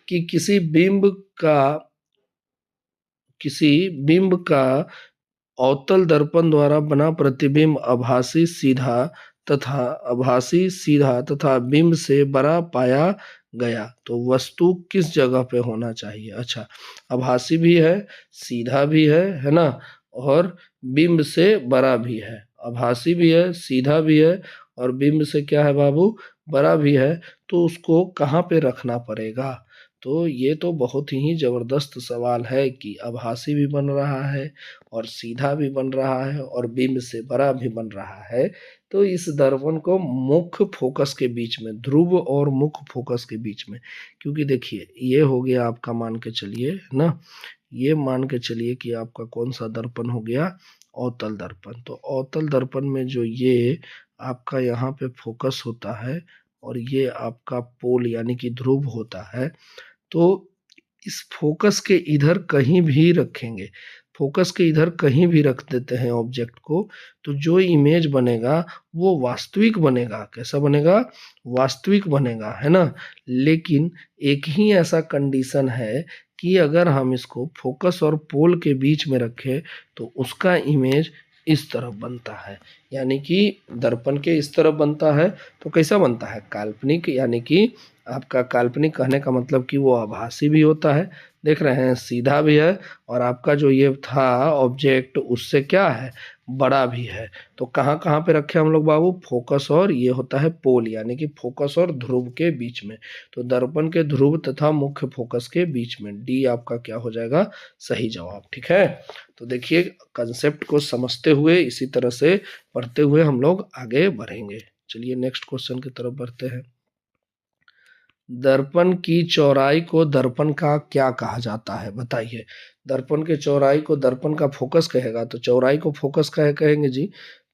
कि किसी बिंब का अवतल दर्पण द्वारा बना प्रतिबिंब आभासी सीधा तथा बिंब से बड़ा पाया गया तो वस्तु किस जगह पे होना चाहिए। अच्छा, आभासी भी है, सीधा भी है ना, और बिंब से बड़ा भी है। आभासी भी है, सीधा भी है, और बिंब से क्या है बाबू, बड़ा भी है। तो उसको कहाँ पे रखना पड़ेगा। तो ये तो बहुत ही जबरदस्त सवाल है कि आभासी भी बन रहा है और सीधा भी बन रहा है और बिंब से बड़ा भी बन रहा है। तो इस दर्पण को मुख्य फोकस के बीच में, ध्रुव और मुख्य फोकस के बीच में, क्योंकि देखिए ये हो गया आपका, मान के चलिए ना, ये मान के चलिए कि आपका कौन सा दर्पण हो गया, अवतल दर्पण। तो अवतल दर्पण में जो ये आपका यहाँ पे फोकस होता है और ये आपका पोल यानी कि ध्रुव होता है, तो इस फोकस के इधर कहीं भी रखेंगे, फोकस के इधर कहीं भी रख देते हैं ऑब्जेक्ट को, तो जो इमेज बनेगा वो वास्तविक बनेगा। कैसा बनेगा, वास्तविक बनेगा, है ना। लेकिन एक ही ऐसा कंडीशन है कि अगर हम इसको फोकस और पोल के बीच में रखें तो उसका इमेज इस तरफ बनता है, यानी कि दर्पण के इस तरफ बनता है। तो कैसा बनता है, काल्पनिक, यानी कि आपका काल्पनिक कहने का मतलब कि वो आभासी भी होता है, देख रहे हैं, सीधा भी है, और आपका जो ये था ऑब्जेक्ट उससे क्या है, बड़ा भी है। तो कहाँ कहाँ पे रखे हम लोग बाबू, फोकस और ये होता है पोल, यानी कि फोकस और ध्रुव के बीच में। तो दर्पण के ध्रुव तथा मुख्य फोकस के बीच में, डी आपका क्या हो जाएगा, सही जवाब। ठीक है, तो देखिए कंसेप्ट को समझते हुए इसी तरह से पढ़ते हुए हम लोग आगे बढ़ेंगे। चलिए नेक्स्ट क्वेश्चन की तरफ बढ़ते हैं। दर्पण की चौड़ाई को दर्पण का क्या कहा जाता है, बताइए। दर्पण के चौड़ाई को दर्पण का फोकस कहेगा, तो चौड़ाई को फोकस कहेंगे जी।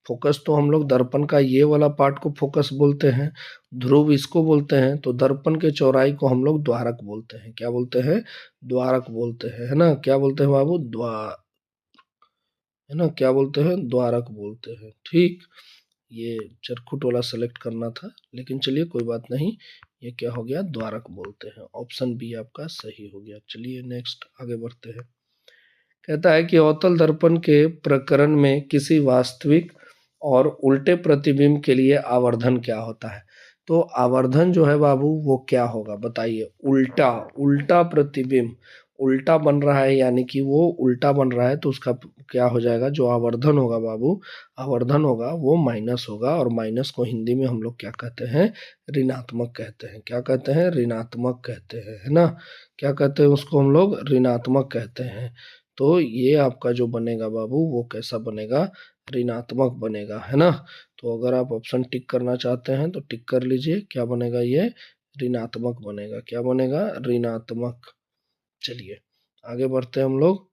फोकस तो हम लोग दर्पण का ये वाला पार्ट को फोकस बोलते हैं, ध्रुव इसको बोलते हैं। तो दर्पण के चौड़ाई को हम लोग द्वारक बोलते हैं। क्या बोलते हैं, द्वारक बोलते हैं, है ना। क्या बोलते हैं बाबू, है ना, क्या बोलते हैं, द्वारक बोलते हैं। ठीक, ये चरखुट वाला सेलेक्ट करना था, लेकिन चलिए कोई बात नहीं, ये क्या हो गया, द्वारक बोलते हैं। ऑप्शन बी आपका सही हो गया। चलिए नेक्स्ट आगे बढ़ते हैं। कहता है कि अवतल दर्पण के प्रकरण में किसी वास्तविक और उल्टे प्रतिबिंब के लिए आवर्धन क्या होता है। तो आवर्धन जो है बाबू वो क्या होगा, बताइए। उल्टा, उल्टा प्रतिबिंब, उल्टा बन रहा है यानी कि वो उल्टा बन रहा है, तो उसका क्या हो जाएगा, जो आवर्धन होगा बाबू, आवर्धन होगा वो माइनस होगा। और माइनस को हिंदी में हम लोग क्या कहते हैं, ऋणात्मक कहते हैं। क्या कहते हैं, ऋणात्मक कहते हैं, है ना। क्या कहते हैं उसको हम लोग, ऋणात्मक कहते हैं। तो ये आपका जो बनेगा बाबू वो कैसा बनेगा, ऋणात्मक बनेगा, है ना। तो अगर आप ऑप्शन टिक करना चाहते हैं तो टिक कर लीजिए, क्या बनेगा, ये ऋणात्मक बनेगा। क्या बनेगा, ऋणात्मक। चलिए आगे बढ़ते हैं हम लोग।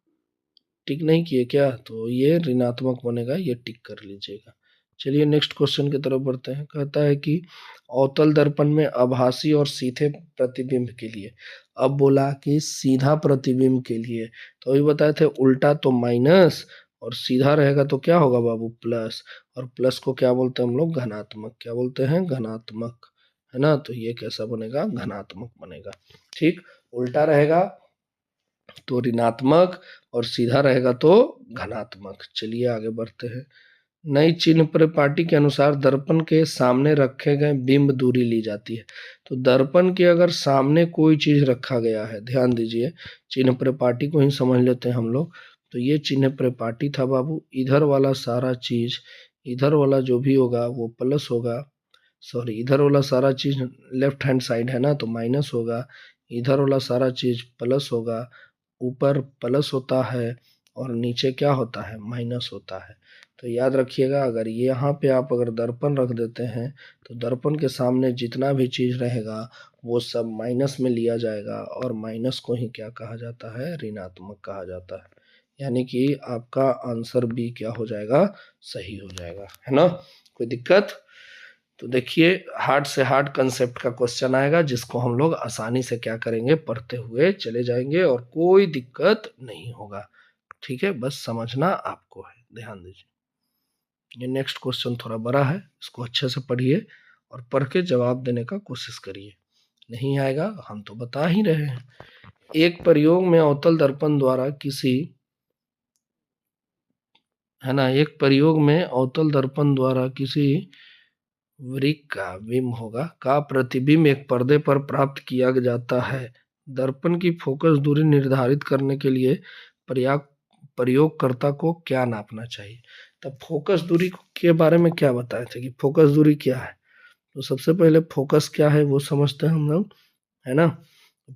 टिक नहीं किए क्या, तो ये ऋणात्मक बनेगा, ये टिक कर लीजिएगा। चलिए नेक्स्ट क्वेश्चन की तरफ बढ़ते हैं। कहता है कि अवतल दर्पण में आभासी और सीधे प्रतिबिंब के लिए, अब बोला कि सीधा प्रतिबिंब के लिए, तो अभी बताए थे उल्टा तो माइनस, और सीधा रहेगा तो क्या होगा बाबू, प्लस। और प्लस को क्या बोलते हैं हम लोग, धनात्मक। क्या बोलते हैं, धनात्मक, है ना। तो ये कैसा बनेगा, धनात्मक बनेगा। ठीक, उल्टा रहेगा तो ऋणात्मक और सीधा रहेगा तो धनात्मक। चलिए आगे बढ़ते हैं। नई चिन्ह परिपाटी के अनुसार दर्पण के सामने रखे गए बिंब दूरी ली जाती है। तो दर्पण के अगर सामने कोई चीज रखा गया है, ध्यान दीजिए, चिन्ह परिपाटी को ही समझ लेते हैं हम लोग। तो ये चिन्ह परिपाटी था बाबू, इधर वाला सारा चीज, इधर वाला जो भी होगा वो प्लस होगा, सॉरी इधर वाला सारा चीज लेफ्ट हैंड साइड है ना, तो माइनस होगा। इधर वाला सारा चीज प्लस होगा, ऊपर प्लस होता है और नीचे क्या होता है, माइनस होता है। तो याद रखिएगा, अगर यहाँ पे आप अगर दर्पण रख देते हैं तो दर्पण के सामने जितना भी चीज रहेगा वो सब माइनस में लिया जाएगा, और माइनस को ही क्या कहा जाता है, ऋणात्मक कहा जाता है। यानी कि आपका आंसर बी क्या हो जाएगा, सही हो जाएगा, है ना। कोई दिक्कत? तो देखिए हार्ड से हार्ड कंसेप्ट का क्वेश्चन आएगा जिसको हम लोग आसानी से क्या करेंगे, पढ़ते हुए चले जाएंगे और कोई दिक्कत नहीं होगा। ठीक है, बस समझना आपको है, ध्यान दीजिए। ये नेक्स्ट क्वेश्चन थोड़ा बड़ा है, इसको अच्छे से पढ़िए और पढ़ के जवाब देने का कोशिश करिए। नहीं आएगा हम तो बता ही रहे हैं। एक प्रयोग में अवतल दर्पण द्वारा किसी, है ना, एक प्रयोग में अवतल दर्पण द्वारा किसी वृक्क का बिंब होगा का प्रतिबिंब एक पर्दे पर प्राप्त किया जाता है। दर्पण की फोकस दूरी निर्धारित करने के लिए प्रयाग प्रयोगकर्ता को क्या नापना चाहिए। तब फोकस दूरी के बारे में क्या बताए थे कि फोकस दूरी क्या है। तो सबसे पहले फोकस क्या है वो समझते हैं हम लोग, है ना।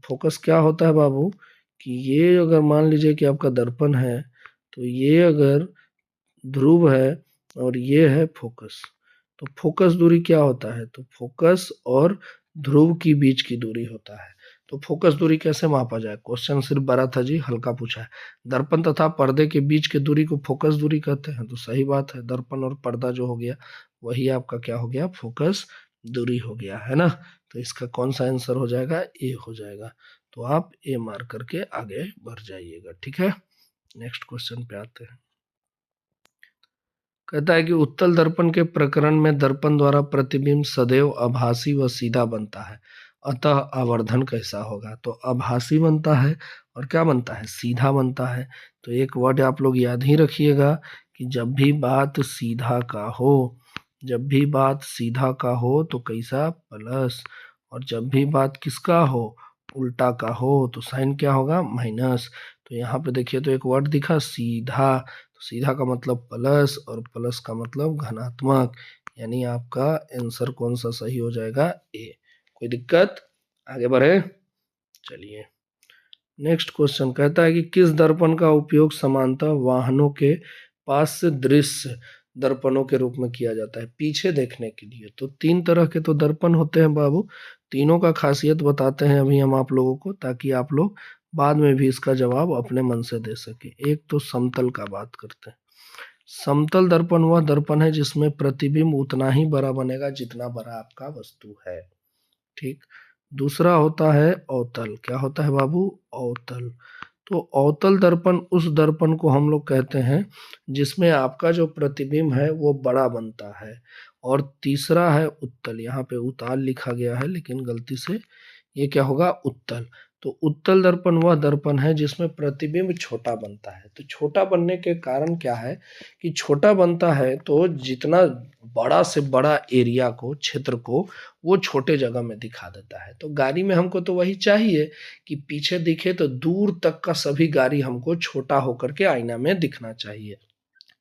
फोकस क्या होता है बाबू, कि ये अगर मान लीजिए कि आपका दर्पण है, तो ये अगर ध्रुव है और ये है फोकस, तो फोकस दूरी क्या होता है, तो फोकस और ध्रुव की बीच की दूरी होता है। तो फोकस दूरी कैसे मापा जाए, क्वेश्चन सिर्फ बड़ा था जी, हल्का पूछा है। दर्पण तथा पर्दे के बीच की दूरी को फोकस दूरी कहते हैं, तो सही बात है, दर्पण और पर्दा जो हो गया वही आपका क्या हो गया, फोकस दूरी हो गया, है ना। तो इसका कौन सा आंसर हो जाएगा, ए हो जाएगा। तो आप ए मार्क करके आगे बढ़ जाइएगा, ठीक है। नेक्स्ट क्वेश्चन पे आते हैं। कहता है कि उत्तल दर्पण के प्रकरण में दर्पण द्वारा प्रतिबिंब सदैव आभासी व सीधा बनता है, अतः आवर्धन कैसा होगा। तो आभासी बनता है और क्या बनता है, सीधा बनता है। तो एक वर्ड आप लोग याद ही रखिएगा कि जब भी बात सीधा का हो, जब भी बात सीधा का हो तो कैसा, प्लस, और जब भी बात किसका हो, उल्टा का हो, तो साइन क्या होगा, माइनस। तो यहाँ पे देखिए तो एक वर्ड दिखा सीधा, तो सीधा का मतलब प्लस और प्लस का मतलब धनात्मक, यानी आपका आंसर कौन सा सही हो जाएगा, ए। कोई दिक्कत, आगे बढ़े, चलिए। नेक्स्ट क्वेश्चन कहता है कि किस दर्पण का उपयोग समांतर वाहनों के पास से दृश्य दर्पणों के रूप में किया जाता है, पीछे देखने के लिए। तो तीन तरह के तो दर्पण होते हैं बाबू, तीनों का खासियत बताते हैं अभी हम आप लोगों को, ताकि आप लोग बाद में भी इसका जवाब अपने मन से दे सके। एक तो समतल का बात करते हैं। समतल दर्पण वह दर्पण है जिसमें प्रतिबिंब उतना ही बड़ा बनेगा जितना बड़ा आपका वस्तु है, ठीक। दूसरा होता है अवतल, क्या होता है बाबू, अवतल। तो अवतल दर्पण उस दर्पण को हम लोग कहते हैं जिसमें आपका जो प्रतिबिंब है वो बड़ा बनता है। और तीसरा है उत्तल, यहाँ पे उताल लिखा गया है लेकिन गलती से ये क्या होगा, उत्तल। तो उत्तल दर्पण वह दर्पण है जिसमें प्रतिबिंब छोटा बनता है। तो छोटा बनने के कारण क्या है कि छोटा बनता है तो जितना बड़ा से बड़ा एरिया को, क्षेत्र को, वो छोटे जगह में दिखा देता है। तो गाड़ी में हमको तो वही चाहिए कि पीछे दिखे तो दूर तक का सभी गाड़ी हमको छोटा होकर के आईना में दिखना चाहिए।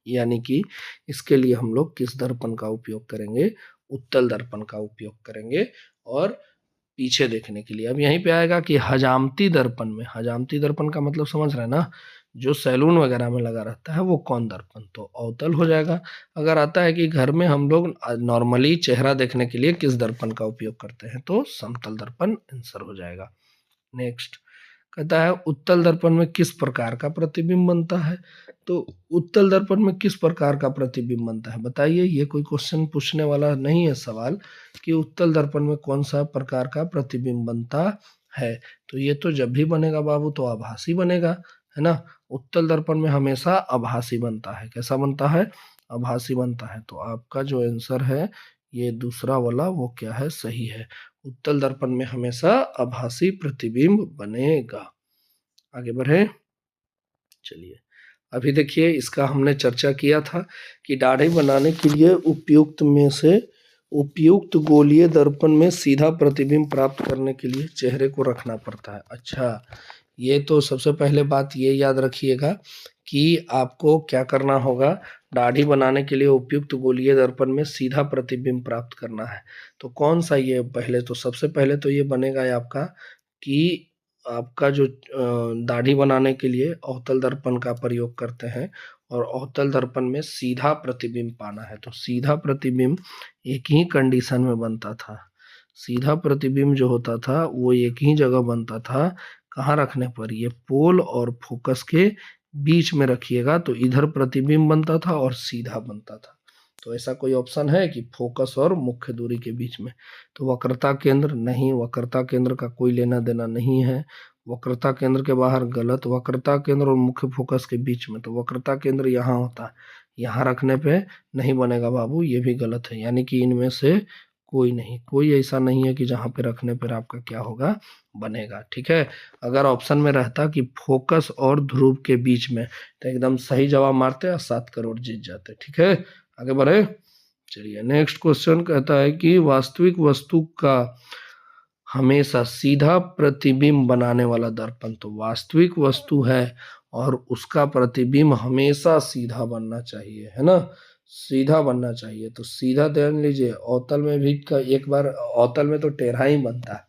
यानी कि इसके लिए हम लोग किस दर्पण का उपयोग करेंगे, उत्तल दर्पण का उपयोग करेंगे। और पीछे देखने के लिए अब यहीं पे आएगा कि हजामती दर्पण में, हजामती दर्पण का मतलब समझ रहे हैं ना, जो सैलून वगैरह में लगा रहता है वो कौन दर्पण, तो अवतल हो जाएगा। अगर आता है कि घर में हम लोग नॉर्मली चेहरा देखने के लिए किस दर्पण का उपयोग करते हैं, तो समतल दर्पण आंसर हो जाएगा। नेक्स्ट कहता है उत्तल दर्पण में किस प्रकार का प्रतिबिंब बनता है। तो उत्तल दर्पण में किस प्रकार का प्रतिबिंब बनता है बताइए। ये कोई क्वेश्चन पूछने वाला नहीं है सवाल कि उत्तल दर्पण में कौन सा प्रकार का प्रतिबिंब बनता है। तो ये तो जब भी बनेगा बाबू तो आभासी बनेगा, है ना। उत्तल दर्पण में हमेशा आभासी बनता है। कैसा बनता है, आभासी बनता है। तो आपका जो आंसर है ये दूसरा वाला वो क्या है, सही है। उत्तल दर्पण में हमेशा आभासी प्रतिबिंब बनेगा। आगे बढ़े, चलिए। अभी देखिए इसका हमने चर्चा किया था कि दाढ़ी बनाने के लिए उपयुक्त में से उपयुक्त गोलीय दर्पण में सीधा प्रतिबिंब प्राप्त करने के लिए चेहरे को रखना पड़ता है। अच्छा, ये तो सबसे पहले बात ये याद रखिएगा कि आपको क्या करना होगा, दाढ़ी बनाने के लिए उपयुक्त गोलीय दर्पण में सीधा प्रतिबिंब प्राप्त करना है। तो कौन सा, ये पहले तो सबसे पहले तो ये बनेगा आपका कि आपका जो दाढ़ी बनाने के लिए अवतल दर्पण का प्रयोग करते हैं और अवतल दर्पण में सीधा प्रतिबिंब पाना है। तो सीधा प्रतिबिंब एक ही कंडीशन में बनता था। सीधा प्रतिबिंब जो होता था वो एक ही जगह बनता था, कहाँ रखने पर, ये पोल और फोकस के बीच में रखिएगा तो इधर प्रतिबिंब बनता था और सीधा बनता था। तो ऐसा कोई ऑप्शन है कि फोकस और मुख्य दूरी के बीच में? तो वक्रता केंद्र नहीं, वक्रता केंद्र का कोई लेना देना नहीं है। वक्रता केंद्र के बाहर गलत, वक्रता केंद्र और मुख्य फोकस के बीच में, तो वक्रता केंद्र यहाँ होता है, यहाँ रखने पे नहीं बनेगा बाबू, ये भी गलत है। यानी कि इनमें से कोई नहीं, कोई ऐसा नहीं है कि जहाँ पे रखने पर आपका क्या होगा, बनेगा। ठीक है, अगर ऑप्शन में रहता कि फोकस और ध्रुव के बीच में तो एकदम सही जवाब मारते और 7 करोड़ जीत जाते। ठीक है, आगे बढ़े। चलिए नेक्स्ट क्वेश्चन कहता है कि वास्तविक वस्तु का हमेशा सीधा प्रतिबिंब बनाने वाला दर्पण, तो वास्तविक वस्तु है और उसका प्रतिबिंब हमेशा सीधा बनना चाहिए, है ना, सीधा बनना चाहिए। तो सीधा ध्यान लीजिए, अवतल में भी एक बार अवतल में तो टेढ़ा ही बनता है,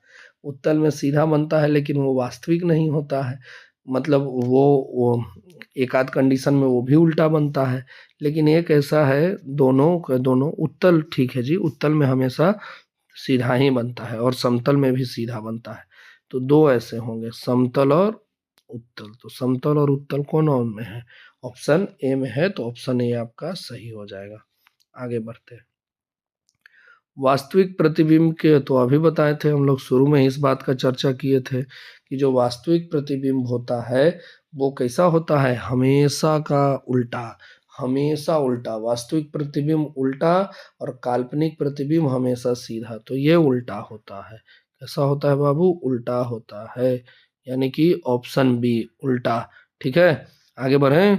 उत्तल में सीधा बनता है, लेकिन वो वास्तविक नहीं होता है। मतलब वो एक आध कंडीशन में वो भी उल्टा बनता है, लेकिन एक ऐसा है, दोनों के दोनों उत्तल, ठीक है जी, उत्तल में हमेशा सीधा ही बनता है और समतल में भी सीधा बनता है। तो दो ऐसे होंगे, समतल और उत्तल। तो समतल और उत्तल कौन में है? ऑप्शन ए में है, तो ऑप्शन ए आपका सही हो जाएगा। आगे बढ़ते हैं। वास्तविक प्रतिबिंब के तो अभी बताए थे हम लोग, शुरू में इस बात का चर्चा किए थे कि जो वास्तविक प्रतिबिंब होता है वो कैसा होता है, हमेशा का उल्टा, हमेशा उल्टा। वास्तविक प्रतिबिंब उल्टा और काल्पनिक प्रतिबिंब हमेशा सीधा, तो ये उल्टा होता है। कैसा होता है बाबू? उल्टा होता है, यानी कि ऑप्शन बी उल्टा। ठीक है, आगे बढ़ें।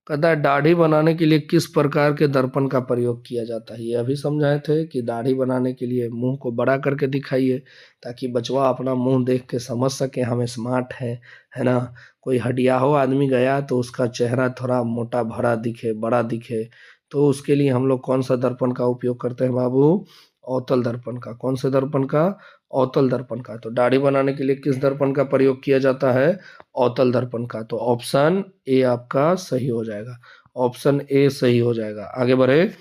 कहता है दाढ़ी बनाने के लिए किस प्रकार के दर्पण का प्रयोग किया जाता है? ये अभी समझाए थे कि दाढ़ी बनाने के लिए मुंह को बड़ा करके दिखाइए, ताकि बचवा अपना मुंह देख के समझ सके हम स्मार्ट है ना। कोई हडिया हो आदमी गया तो उसका चेहरा थोड़ा मोटा भरा दिखे, बड़ा दिखे, तो उसके लिए हम लोग कौन सा दर्पण का उपयोग करते हैं बाबू? अवतल दर्पण का। कौन से दर्पण का? अवतल दर्पण का। तो दाढ़ी बनाने के लिए किस दर्पण का प्रयोग किया जाता है? अवतल दर्पण का। तो ऑप्शन ए आपका सही हो जाएगा, ऑप्शन ए सही हो जाएगा। आगे बढ़े,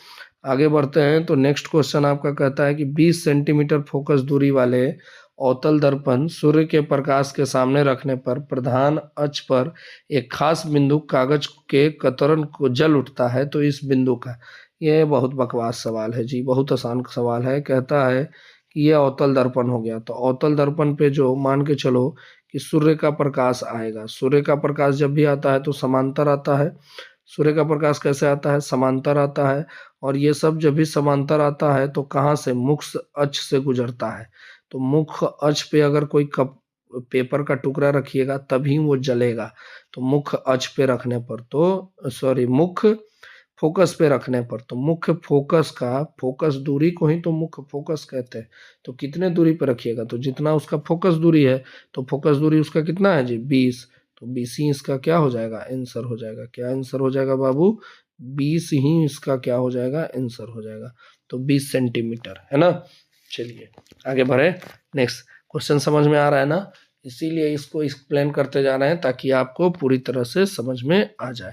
आगे बढ़ते हैं। तो नेक्स्ट क्वेश्चन आपका कहता है कि 20 सेंटीमीटर फोकस दूरी वाले अवतल दर्पण सूर्य के प्रकाश के सामने रखने पर प्रधान अक्ष पर एक खास बिंदु कागज के कतरन को जल उठता है, तो इस बिंदु का, यह बहुत बकवास सवाल है जी, बहुत आसान सवाल है। कहता है कि यह अवतल दर्पण हो गया, तो अवतल दर्पण पे जो मान के चलो कि सूर्य का प्रकाश आएगा, सूर्य का प्रकाश जब भी आता है तो समांतर आता है। सूर्य का प्रकाश कैसे आता है? समांतर आता है। और ये सब जब भी समांतर आता है तो कहाँ से? मुख्य अक्ष से गुजरता है। तो मुख्य अक्ष पे अगर कोई कप पेपर का टुकड़ा रखिएगा तभी वो जलेगा। तो मुख्य अक्ष पे रखने पर तो मुख्य फोकस पे रखने पर, तो मुख्य फोकस का, फोकस दूरी को ही तो मुख्य फोकस कहते हैं। तो कितने दूरी पे रखिएगा? तो जितना उसका फोकस दूरी है, तो फोकस दूरी उसका कितना है जी? 20। तो 20 ही इसका क्या हो जाएगा? आंसर हो जाएगा। क्या आंसर हो जाएगा बाबू? 20 ही इसका क्या हो जाएगा? आंसर हो जाएगा। तो 20 सेंटीमीटर, है ना। चलिए आगे बढ़े। नेक्स्ट क्वेश्चन समझ में आ रहा है ना, इसीलिए इसको एक्सप्लेन करते जा रहे हैं ताकि आपको पूरी तरह से समझ में आ जाए।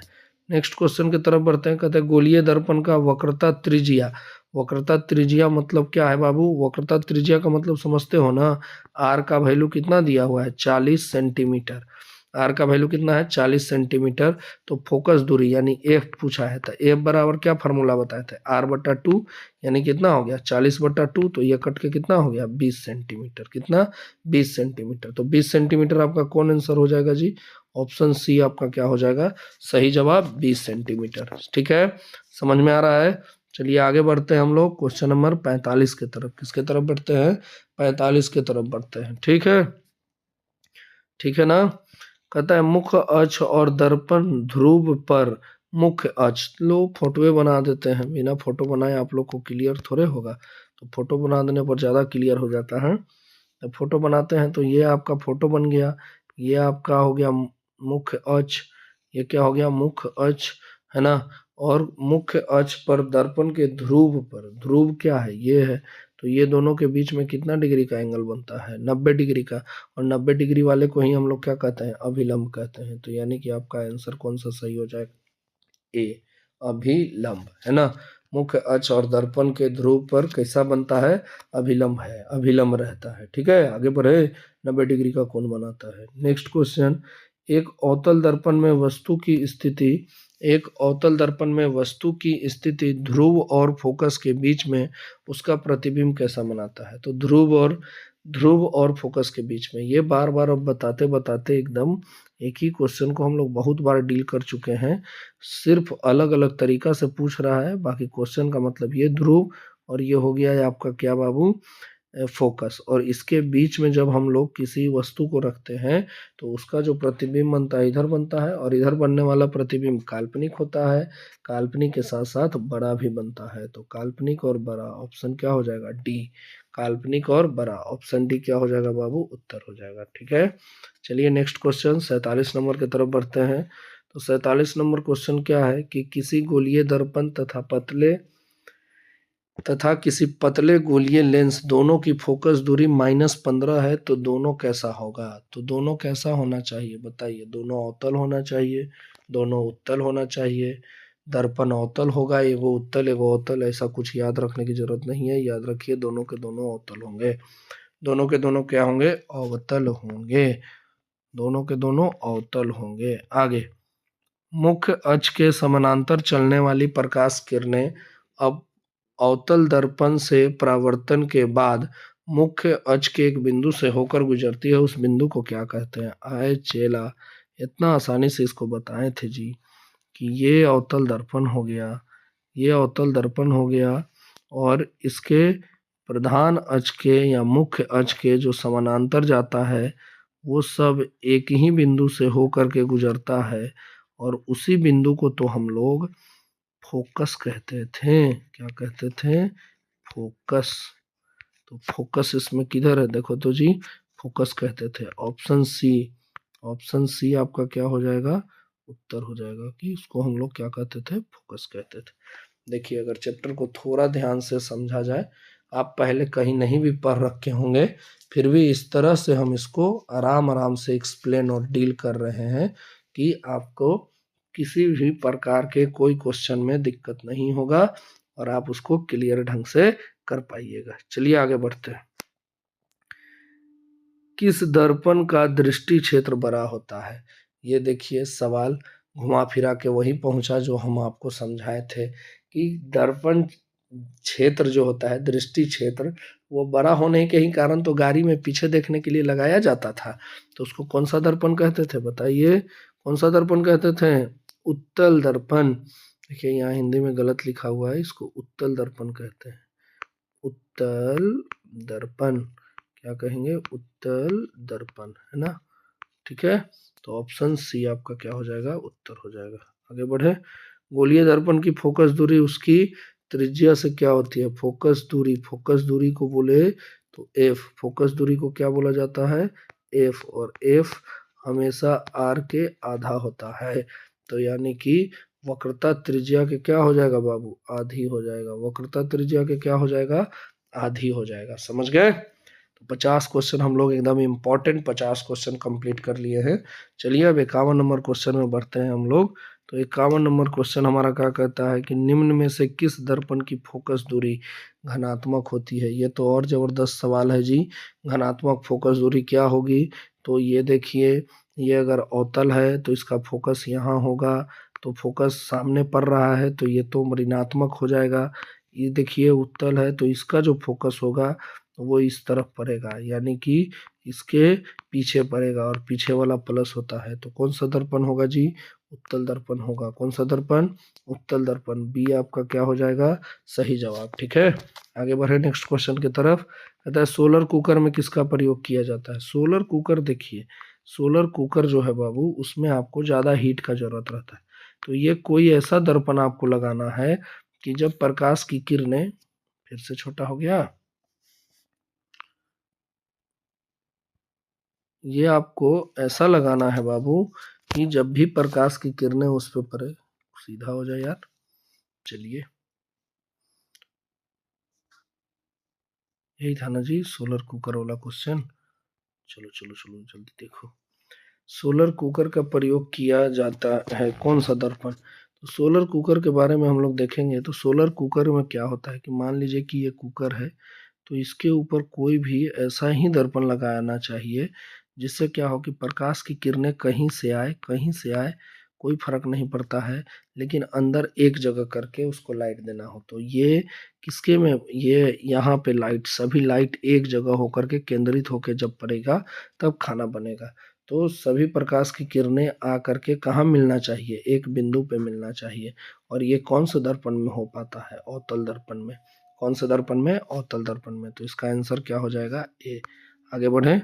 नेक्स्ट क्वेश्चन की तरफ बढ़ते हैं। कहते हैं गोलीय दर्पण का वक्रता त्रिज्या, वक्रता त्रिज्या मतलब क्या है बाबू? वक्रता त्रिज्या का मतलब समझते हो ना, आर का वैल्यू कितना दिया हुआ है? 40 सेंटीमीटर। आर का वैल्यू कितना है? 40 सेंटीमीटर। तो फोकस दूरी यानी एफ पूछा है, तो एफ बराबर क्या फार्मूला बताए थे? आर बटा 2, यानी कितना हो गया? 40 बटा 2, तो ये कट के कितना हो गया? 20 सेंटीमीटर। कितना? 20 सेंटीमीटर। तो 20 सेंटीमीटर आपका कौन आंसर हो जाएगा जी? ऑप्शन सी आपका क्या हो जाएगा? सही जवाब 20 सेंटीमीटर। ठीक है, समझ में आ रहा है। चलिए आगे बढ़ते हैं हम लोग क्वेश्चन नंबर 45 की तरफ। किसके तरफ बढ़ते हैं? 45 की तरफ बढ़ते हैं। ठीक है, ठीक है ना। कहता है मुख्य अक्ष और दर्पण ध्रुव पर मुख्य अक्ष, लो फोटोए बना देते हैं, बिना फोटो बनाए आप लोग को क्लियर थोड़े होगा, तो फोटो बना देने पर ज़्यादा क्लियर हो जाता है। तो फोटो बनाते हैं, तो ये आपका फोटो बन गया, ये आपका हो गया मुख्य अक्ष, ये क्या हो गया? मुख्य अक्ष, है ना। और मुख्य अक्ष पर दर्पण के ध्रुव पर, ध्रुव क्या है? ये है। तो ये दोनों के बीच में कितना डिग्री का एंगल बनता है? 90 डिग्री का। और 90 डिग्री वाले को ही हम लोग क्या कहते हैं? अभिलंब कहते हैं। तो यानी कि आपका आंसर कौन सा सही हो जाएगा? ए, अभिलंब, है ना। मुख्य अक्ष और दर्पण के ध्रुव पर कैसा बनता है? अभिलंब है, अभिलंब रहता है। ठीक है, आगे बढ़े। 90 डिग्री का कौन बनाता है? नेक्स्ट क्वेश्चन, एक अवतल दर्पण में वस्तु की स्थिति एक अवतल दर्पण में वस्तु की स्थिति ध्रुव और फोकस के बीच में उसका प्रतिबिंब कैसा बनाता है। तो ध्रुव और फोकस के बीच में, ये बार बार अब बताते बताते एकदम एक ही क्वेश्चन को हम लोग बहुत बार डील कर चुके हैं, सिर्फ अलग अलग तरीका से पूछ रहा है। बाकी क्वेश्चन का मतलब ये ध्रुव और ये हो गया है आपका क्या बाबू, फोकस। और इसके बीच में जब हम लोग किसी वस्तु को रखते हैं तो उसका जो प्रतिबिंब बनता है इधर बनता है, और इधर बनने वाला प्रतिबिंब काल्पनिक होता है, काल्पनिक के साथ साथ बड़ा भी बनता है। तो काल्पनिक और बड़ा, ऑप्शन क्या हो जाएगा, डी। काल्पनिक और बड़ा, ऑप्शन डी क्या हो जाएगा बाबू, उत्तर हो जाएगा। ठीक है, चलिए नेक्स्ट क्वेश्चन 47 नंबर की तरफ बढ़ते हैं। तो 47 नंबर क्वेश्चन क्या है कि किसी गोलीय दर्पण तथा किसी पतले गोलीय लेंस दोनों की फोकस दूरी -15 है, तो दोनों कैसा होगा। तो दोनों कैसा होना चाहिए बताइए, दोनों अवतल होना चाहिए, दोनों उत्तल होना चाहिए। दर्पण अवतल होगा, एगो उत्तल एगो अवतल, ऐसा कुछ याद रखने की जरूरत नहीं है। याद रखिए दोनों के दोनों अवतल होंगे, दोनों के दोनों क्या होंगे, अवतल होंगे, दोनों के दोनों अवतल होंगे। आगे, मुख्य अक्ष के समानांतर चलने वाली प्रकाश किरणें अब अवतल दर्पण से परावर्तन के बाद मुख्य अक्ष के एक बिंदु से होकर गुजरती है, उस बिंदु को क्या कहते हैं। आए चेला, इतना आसानी से इसको बताए थे जी कि ये अवतल दर्पण हो गया, ये अवतल दर्पण हो गया, और इसके प्रधान अक्ष के या मुख्य अक्ष के जो समानांतर जाता है वो सब एक ही बिंदु से होकर के गुजरता है, और उसी बिंदु को तो हम लोग फोकस कहते थे। क्या कहते थे, फोकस। तो फोकस इसमें किधर है, देखो तो जी, फोकस कहते थे। ऑप्शन सी, ऑप्शन सी आपका क्या हो जाएगा, उत्तर हो जाएगा, कि उसको हम लोग क्या कहते थे, फोकस कहते थे। देखिए, अगर चैप्टर को थोड़ा ध्यान से समझा जाए, आप पहले कहीं नहीं भी पढ़ रखे होंगे, फिर भी इस तरह से हम इसको आराम आराम से एक्सप्लेन और डील कर रहे हैं कि आपको किसी भी प्रकार के कोई क्वेश्चन में दिक्कत नहीं होगा और आप उसको क्लियर ढंग से कर पाइएगा। चलिए आगे बढ़ते हैं। किस दर्पण का दृष्टि क्षेत्र बड़ा होता है। ये देखिए सवाल घुमा फिरा के वही पहुंचा जो हम आपको समझाए थे कि दर्पण क्षेत्र जो होता है, दृष्टि क्षेत्र, वो बड़ा होने के ही कारण तो गाड़ी में पीछे देखने के लिए लगाया जाता था। तो उसको कौन सा दर्पण कहते थे बताइए, कौन सा दर्पण कहते थे, उत्तल दर्पण। देखिए यहाँ हिंदी में गलत लिखा हुआ है, इसको उत्तल दर्पण कहते हैं, उत्तल दर्पण, क्या कहेंगे, उत्तल दर्पण, है ना। ठीक है, तो ऑप्शन सी आपका क्या हो जाएगा, उत्तर हो जाएगा। आगे बढ़े, गोलीय दर्पण की फोकस दूरी उसकी त्रिज्या से क्या होती है। फोकस दूरी, फोकस दूरी को बोले तो एफ, फोकस दूरी को क्या बोला जाता है, एफ, और एफ हमेशा आर के आधा होता है। तो यानी कि वक्रता त्रिज्या के क्या हो जाएगा बाबू, आधी हो जाएगा। वक्रता त्रिज्या के क्या हो जाएगा, आधी हो जाएगा। समझ गए। तो 50 क्वेश्चन हम लोग एकदम इम्पोर्टेंट 50 क्वेश्चन कंप्लीट कर लिए हैं। चलिए अब 51 नंबर क्वेश्चन में बढ़ते हैं हम लोग। तो 51 नंबर क्वेश्चन हमारा क्या कहता है कि निम्न में से किस दर्पण की फोकस दूरी धनात्मक होती है। ये तो और जबरदस्त सवाल है जी, धनात्मक फोकस दूरी क्या होगी। तो ये देखिए, ये अगर अवतल है तो इसका फोकस यहाँ होगा, तो फोकस सामने पड़ रहा है तो ये तो ऋणात्मक हो जाएगा। ये देखिए उत्तल है तो इसका जो फोकस होगा वो इस तरफ पड़ेगा, यानी कि इसके पीछे पड़ेगा, और पीछे वाला प्लस होता है। तो कौन सा दर्पण होगा जी, उत्तल दर्पण होगा। कौन सा दर्पण, उत्तल दर्पण, बी आपका क्या हो जाएगा, सही जवाब। ठीक है, आगे बढ़े नेक्स्ट क्वेश्चन की तरफ। कहता है सोलर कुकर में किसका प्रयोग किया जाता है। सोलर कुकर, देखिए सोलर कुकर जो है बाबू, उसमें आपको ज़्यादा हीट का जरूरत रहता है। तो ये कोई ऐसा दर्पण आपको लगाना है कि जब प्रकाश की किरणें, फिर से छोटा हो गया, ये आपको ऐसा लगाना है बाबू कि जब भी प्रकाश की किरणें उस पे पड़े, सीधा हो जाए यार। चलिए, यही था ना जी सोलर कुकर वाला क्वेश्चन। चलो चलो चलो जल्दी देखो। सोलर कुकर का प्रयोग किया जाता है कौन सा दर्पण। तो सोलर कुकर के बारे में हम लोग देखेंगे। तो सोलर कुकर में क्या होता है कि मान लीजिए कि ये कुकर है, तो इसके ऊपर कोई भी ऐसा ही दर्पण लगाना चाहिए जिससे क्या हो कि प्रकाश की किरणें कहीं से आए कोई फर्क नहीं पड़ता है, लेकिन अंदर एक जगह करके उसको लाइट देना हो। तो ये किसके में, ये यहाँ पे लाइट, सभी लाइट एक जगह होकर के केंद्रित होकर जब पड़ेगा तब खाना बनेगा। तो सभी प्रकाश की किरणें आ करके कहाँ मिलना चाहिए, एक बिंदु पे मिलना चाहिए। और ये कौन से दर्पण में हो पाता है, अवतल दर्पण में। कौन से दर्पण में, अवतल दर्पण में। तो इसका आंसर क्या हो जाएगा, ए। आगे बढ़े।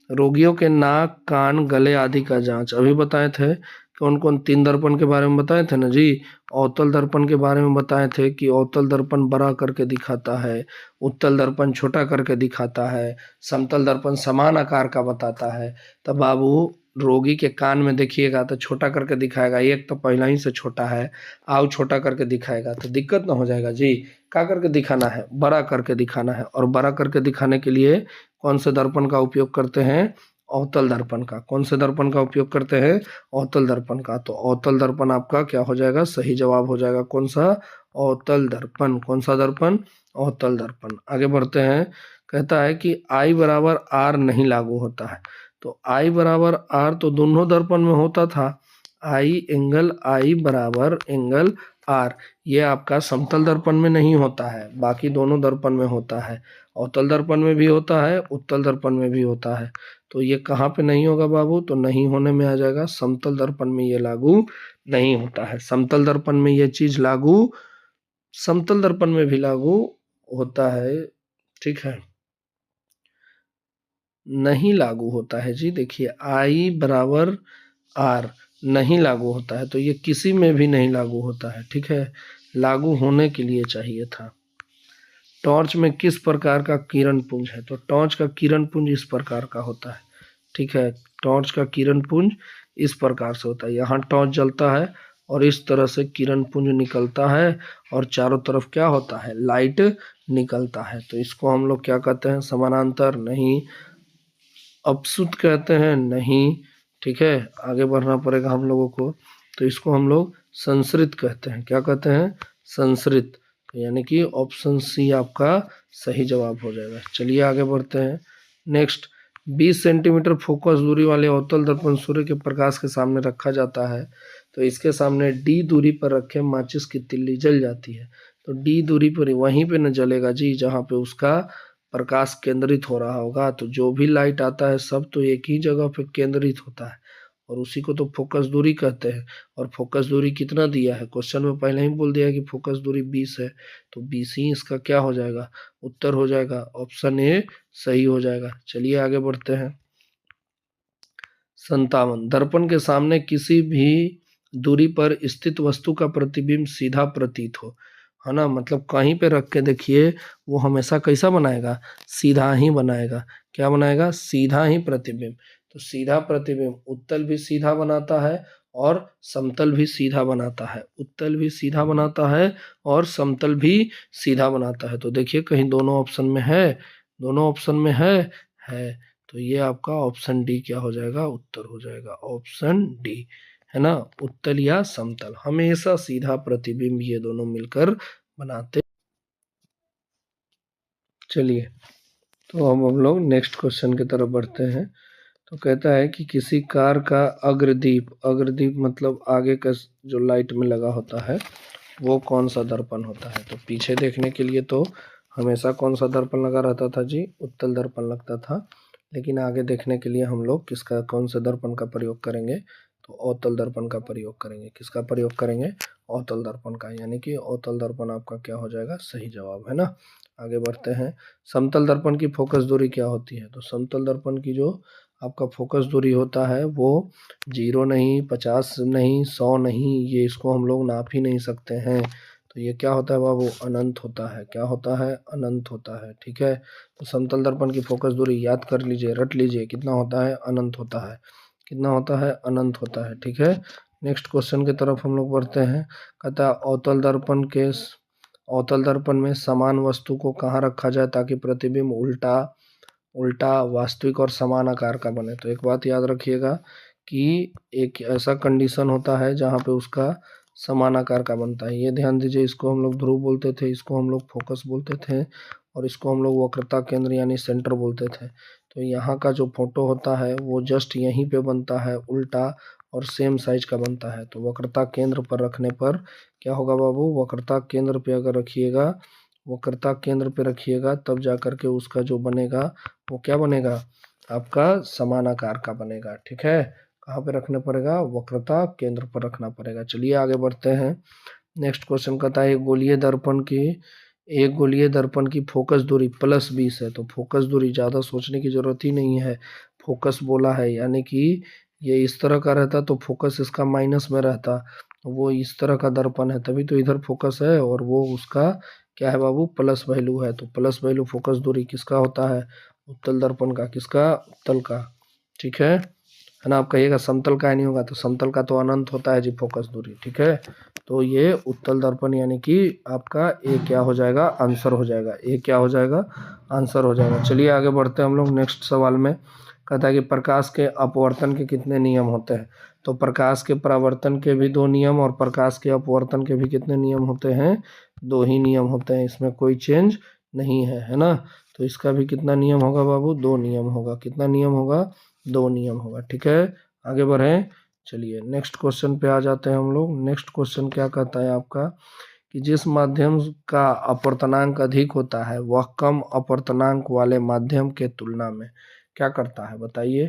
रोगियों के नाक, कान, गले आदि का जांच अभी बताए थे। कौन कौन, 3 दर्पण के बारे में बताए थे ना जी। अवतल दर्पण के बारे में बताए थे कि अवतल दर्पण बड़ा करके दिखाता है, उत्तल दर्पण छोटा करके दिखाता है, समतल दर्पण समान आकार का बताता है। तब बाबू रोगी के कान में देखिएगा तो छोटा करके दिखाएगा, एक तो पहला ही से छोटा है, आओ छोटा करके दिखाएगा तो दिक्कत ना हो जाएगा जी। क्या करके दिखाना है, बड़ा करके दिखाना है। और बड़ा करके दिखाने के लिए कौन से दर्पण का उपयोग करते हैं, अवतल दर्पण का। कौन से दर्पण का उपयोग करते हैं, अवतल दर्पण का। तो अवतल दर्पण आपका क्या हो जाएगा, सही जवाब हो जाएगा कौन सा, अवतल दर्पण। कौन सा दर्पण, अवतल दर्पण। आगे बढ़ते हैं। कहता है कि I बराबर R नहीं लागू होता है। तो I बराबर R तो दोनों दर्पण में होता था। I बराबर एंगल R, ये आपका समतल दर्पण में नहीं होता है, बाकी दोनों दर्पण में होता है। अवतल दर्पण में भी होता है, उत्तल दर्पण में भी होता है। तो ये कहाँ पे नहीं होगा बाबू, तो नहीं होने में आ जाएगा समतल दर्पण में ये लागू नहीं होता है। समतल दर्पण में ये चीज लागू, समतल दर्पण में भी लागू होता है, ठीक है, नहीं लागू होता है जी। देखिए I बराबर R नहीं लागू होता है, तो ये किसी में भी नहीं लागू होता है, ठीक है, लागू होने के लिए चाहिए था। टॉर्च में किस प्रकार का किरण पुंज है, तो टॉर्च का किरण पुंज इस प्रकार का होता है, ठीक है। टॉर्च का किरण पुंज इस प्रकार से होता है, यहाँ टॉर्च जलता है और इस तरह से किरण पुंज निकलता है और चारों तरफ क्या होता है, लाइट निकलता है। तो इसको हम लोग क्या कहते हैं, समानांतर नहीं, अपसुत कहते हैं नहीं, ठीक है। आगे बढ़ना पड़ेगा हम लोगों को। तो इसको हम लोग संसरित कहते हैं। क्या कहते हैं, संसरित। यानी कि ऑप्शन सी आपका सही जवाब हो जाएगा। चलिए आगे बढ़ते हैं। नेक्स्ट, 20 सेंटीमीटर फोकस दूरी वाले अवतल दर्पण सूर्य के प्रकाश के सामने रखा जाता है। तो इसके सामने डी दूरी पर रखे माचिस की तिल्ली जल जाती है। तो डी दूरी पर वहीं पे न जलेगा जी जहाँ पे उसका प्रकाश केंद्रित हो रहा होगा। तो जो भी लाइट आता है सब तो एक ही जगह पे केंद्रित होता है और उसी को तो फोकस दूरी कहते हैं। और फोकस दूरी कितना दिया है, क्वेश्चन में पहले ही बोल दिया है कि फोकस दूरी 20 है। तो 20 ही इसका क्या हो जाएगा, उत्तर हो जाएगा। ऑप्शन ए सही हो जाएगा। चलिए आगे बढ़ते हैं। 57, दर्पण के सामने किसी भी दूरी पर स्थित वस्तु का प्रतिबिंब सीधा प्रतीत हो, है ना, मतलब कहीं पे रख के देखिए वो हमेशा कैसा बनाएगा, सीधा ही बनाएगा। क्या बनाएगा, सीधा ही प्रतिबिंब। तो सीधा प्रतिबिंब उत्तल भी सीधा बनाता है और समतल भी सीधा बनाता है, उत्तल भी सीधा बनाता है और समतल भी सीधा बनाता है। तो देखिए कहीं दोनों ऑप्शन में है, दोनों ऑप्शन में है। तो ये आपका ऑप्शन डी क्या हो जाएगा, उत्तर हो जाएगा ऑप्शन डी, है ना। उत्तल या समतल हमेशा सीधा प्रतिबिंब ये दोनों मिलकर बनाते। चलिए तो अब हम लोग नेक्स्ट क्वेश्चन की तरफ बढ़ते हैं। तो कहता है कि किसी कार का अग्रदीप, अग्रदीप मतलब आगे का जो लाइट में लगा होता है वो कौन सा दर्पण होता है। तो पीछे देखने के लिए तो हमेशा कौन सा दर्पण लगा रहता था जी, उत्तल दर्पण लगता था। लेकिन आगे देखने के लिए हम लोग किसका, कौन से दर्पण का प्रयोग करेंगे, तो अवतल दर्पण का प्रयोग करेंगे। किसका प्रयोग करेंगे, अवतल दर्पण का। यानी कि अवतल दर्पण आपका क्या हो जाएगा, सही जवाब, है ना। आगे बढ़ते हैं। समतल दर्पण की फोकस दूरी क्या होती है, तो समतल दर्पण की जो आपका फोकस दूरी होता है वो 0 नहीं, 50 नहीं, 100 नहीं, ये इसको हम लोग नाप ही नहीं सकते हैं। तो ये क्या होता है बाबू, अनंत होता है। क्या होता है, अनंत होता है, ठीक है। तो समतल दर्पण की फोकस दूरी याद कर लीजिए, रट लीजिए, कितना होता है, अनंत होता है। कितना होता है, अनंत होता है, ठीक है। नेक्स्ट क्वेश्चन की तरफ हम लोग बढ़ते हैं। कहता है अवतल दर्पण में समान वस्तु को कहाँ रखा जाए ताकि प्रतिबिंब उल्टा उल्टा वास्तविक और समान आकार का बने। तो एक बात याद रखिएगा कि एक ऐसा कंडीशन होता है जहाँ पे उसका समान आकार का बनता है। ये ध्यान दीजिए, इसको हम लोग ध्रुव बोलते थे, इसको हम लोग फोकस बोलते थे और इसको हम लोग वक्रता केंद्र यानी सेंटर बोलते थे। तो यहाँ का जो फोटो होता है वो जस्ट यहीं पे बनता है, उल्टा और सेम साइज का बनता है। तो वक्रता केंद्र पर रखने पर क्या होगा बाबू, वक्रता केंद्र पे अगर रखिएगा, वक्रता केंद्र पे रखिएगा तब जा करके उसका जो बनेगा वो क्या बनेगा, आपका समान आकार का बनेगा। ठीक है, कहाँ पे रखना पड़ेगा, वक्रता केंद्र पर रखना पड़ेगा। चलिए आगे बढ़ते हैं। नेक्स्ट क्वेश्चन कहता है एक गोलीय दर्पण की फोकस दूरी +20 है। तो फोकस दूरी ज़्यादा सोचने की जरूरत ही नहीं है, फोकस बोला है यानी कि ये इस तरह का रहता तो फोकस इसका माइनस में रहता। वो इस तरह का दर्पण है तभी तो इधर फोकस है, और वो उसका क्या है बाबू, प्लस वैल्यू है। तो प्लस वैल्यू फोकस दूरी किसका होता है, उत्तल दर्पण का। किसका, उत्तल का। ठीक है ना। आप कहिएगा समतल का नहीं होगा, तो समतल का तो अनंत होता है जी फोकस दूरी। ठीक है, तो ये उत्तल दर्पण यानी कि आपका ए क्या हो जाएगा, आंसर हो जाएगा। ए क्या हो जाएगा, आंसर हो जाएगा। चलिए आगे बढ़ते हैं हम लोग नेक्स्ट सवाल में। कहता है कि प्रकाश के अपवर्तन के कितने नियम होते हैं। तो प्रकाश के परावर्तन के भी 2 नियम और प्रकाश के अपवर्तन के भी कितने नियम होते हैं, 2 ही नियम होते हैं, इसमें कोई चेंज नहीं है ना। तो इसका भी कितना नियम होगा बाबू, 2 नियम होगा। कितना नियम होगा, 2 नियम होगा। ठीक है, आगे बढ़ें। चलिए नेक्स्ट क्वेश्चन पे आ जाते हैं हम लोग। नेक्स्ट क्वेश्चन क्या कहता है आपका, कि जिस माध्यम का अपवर्तनांक अधिक होता है वह कम अपवर्तनांक वाले माध्यम के तुलना में क्या करता है, बताइए,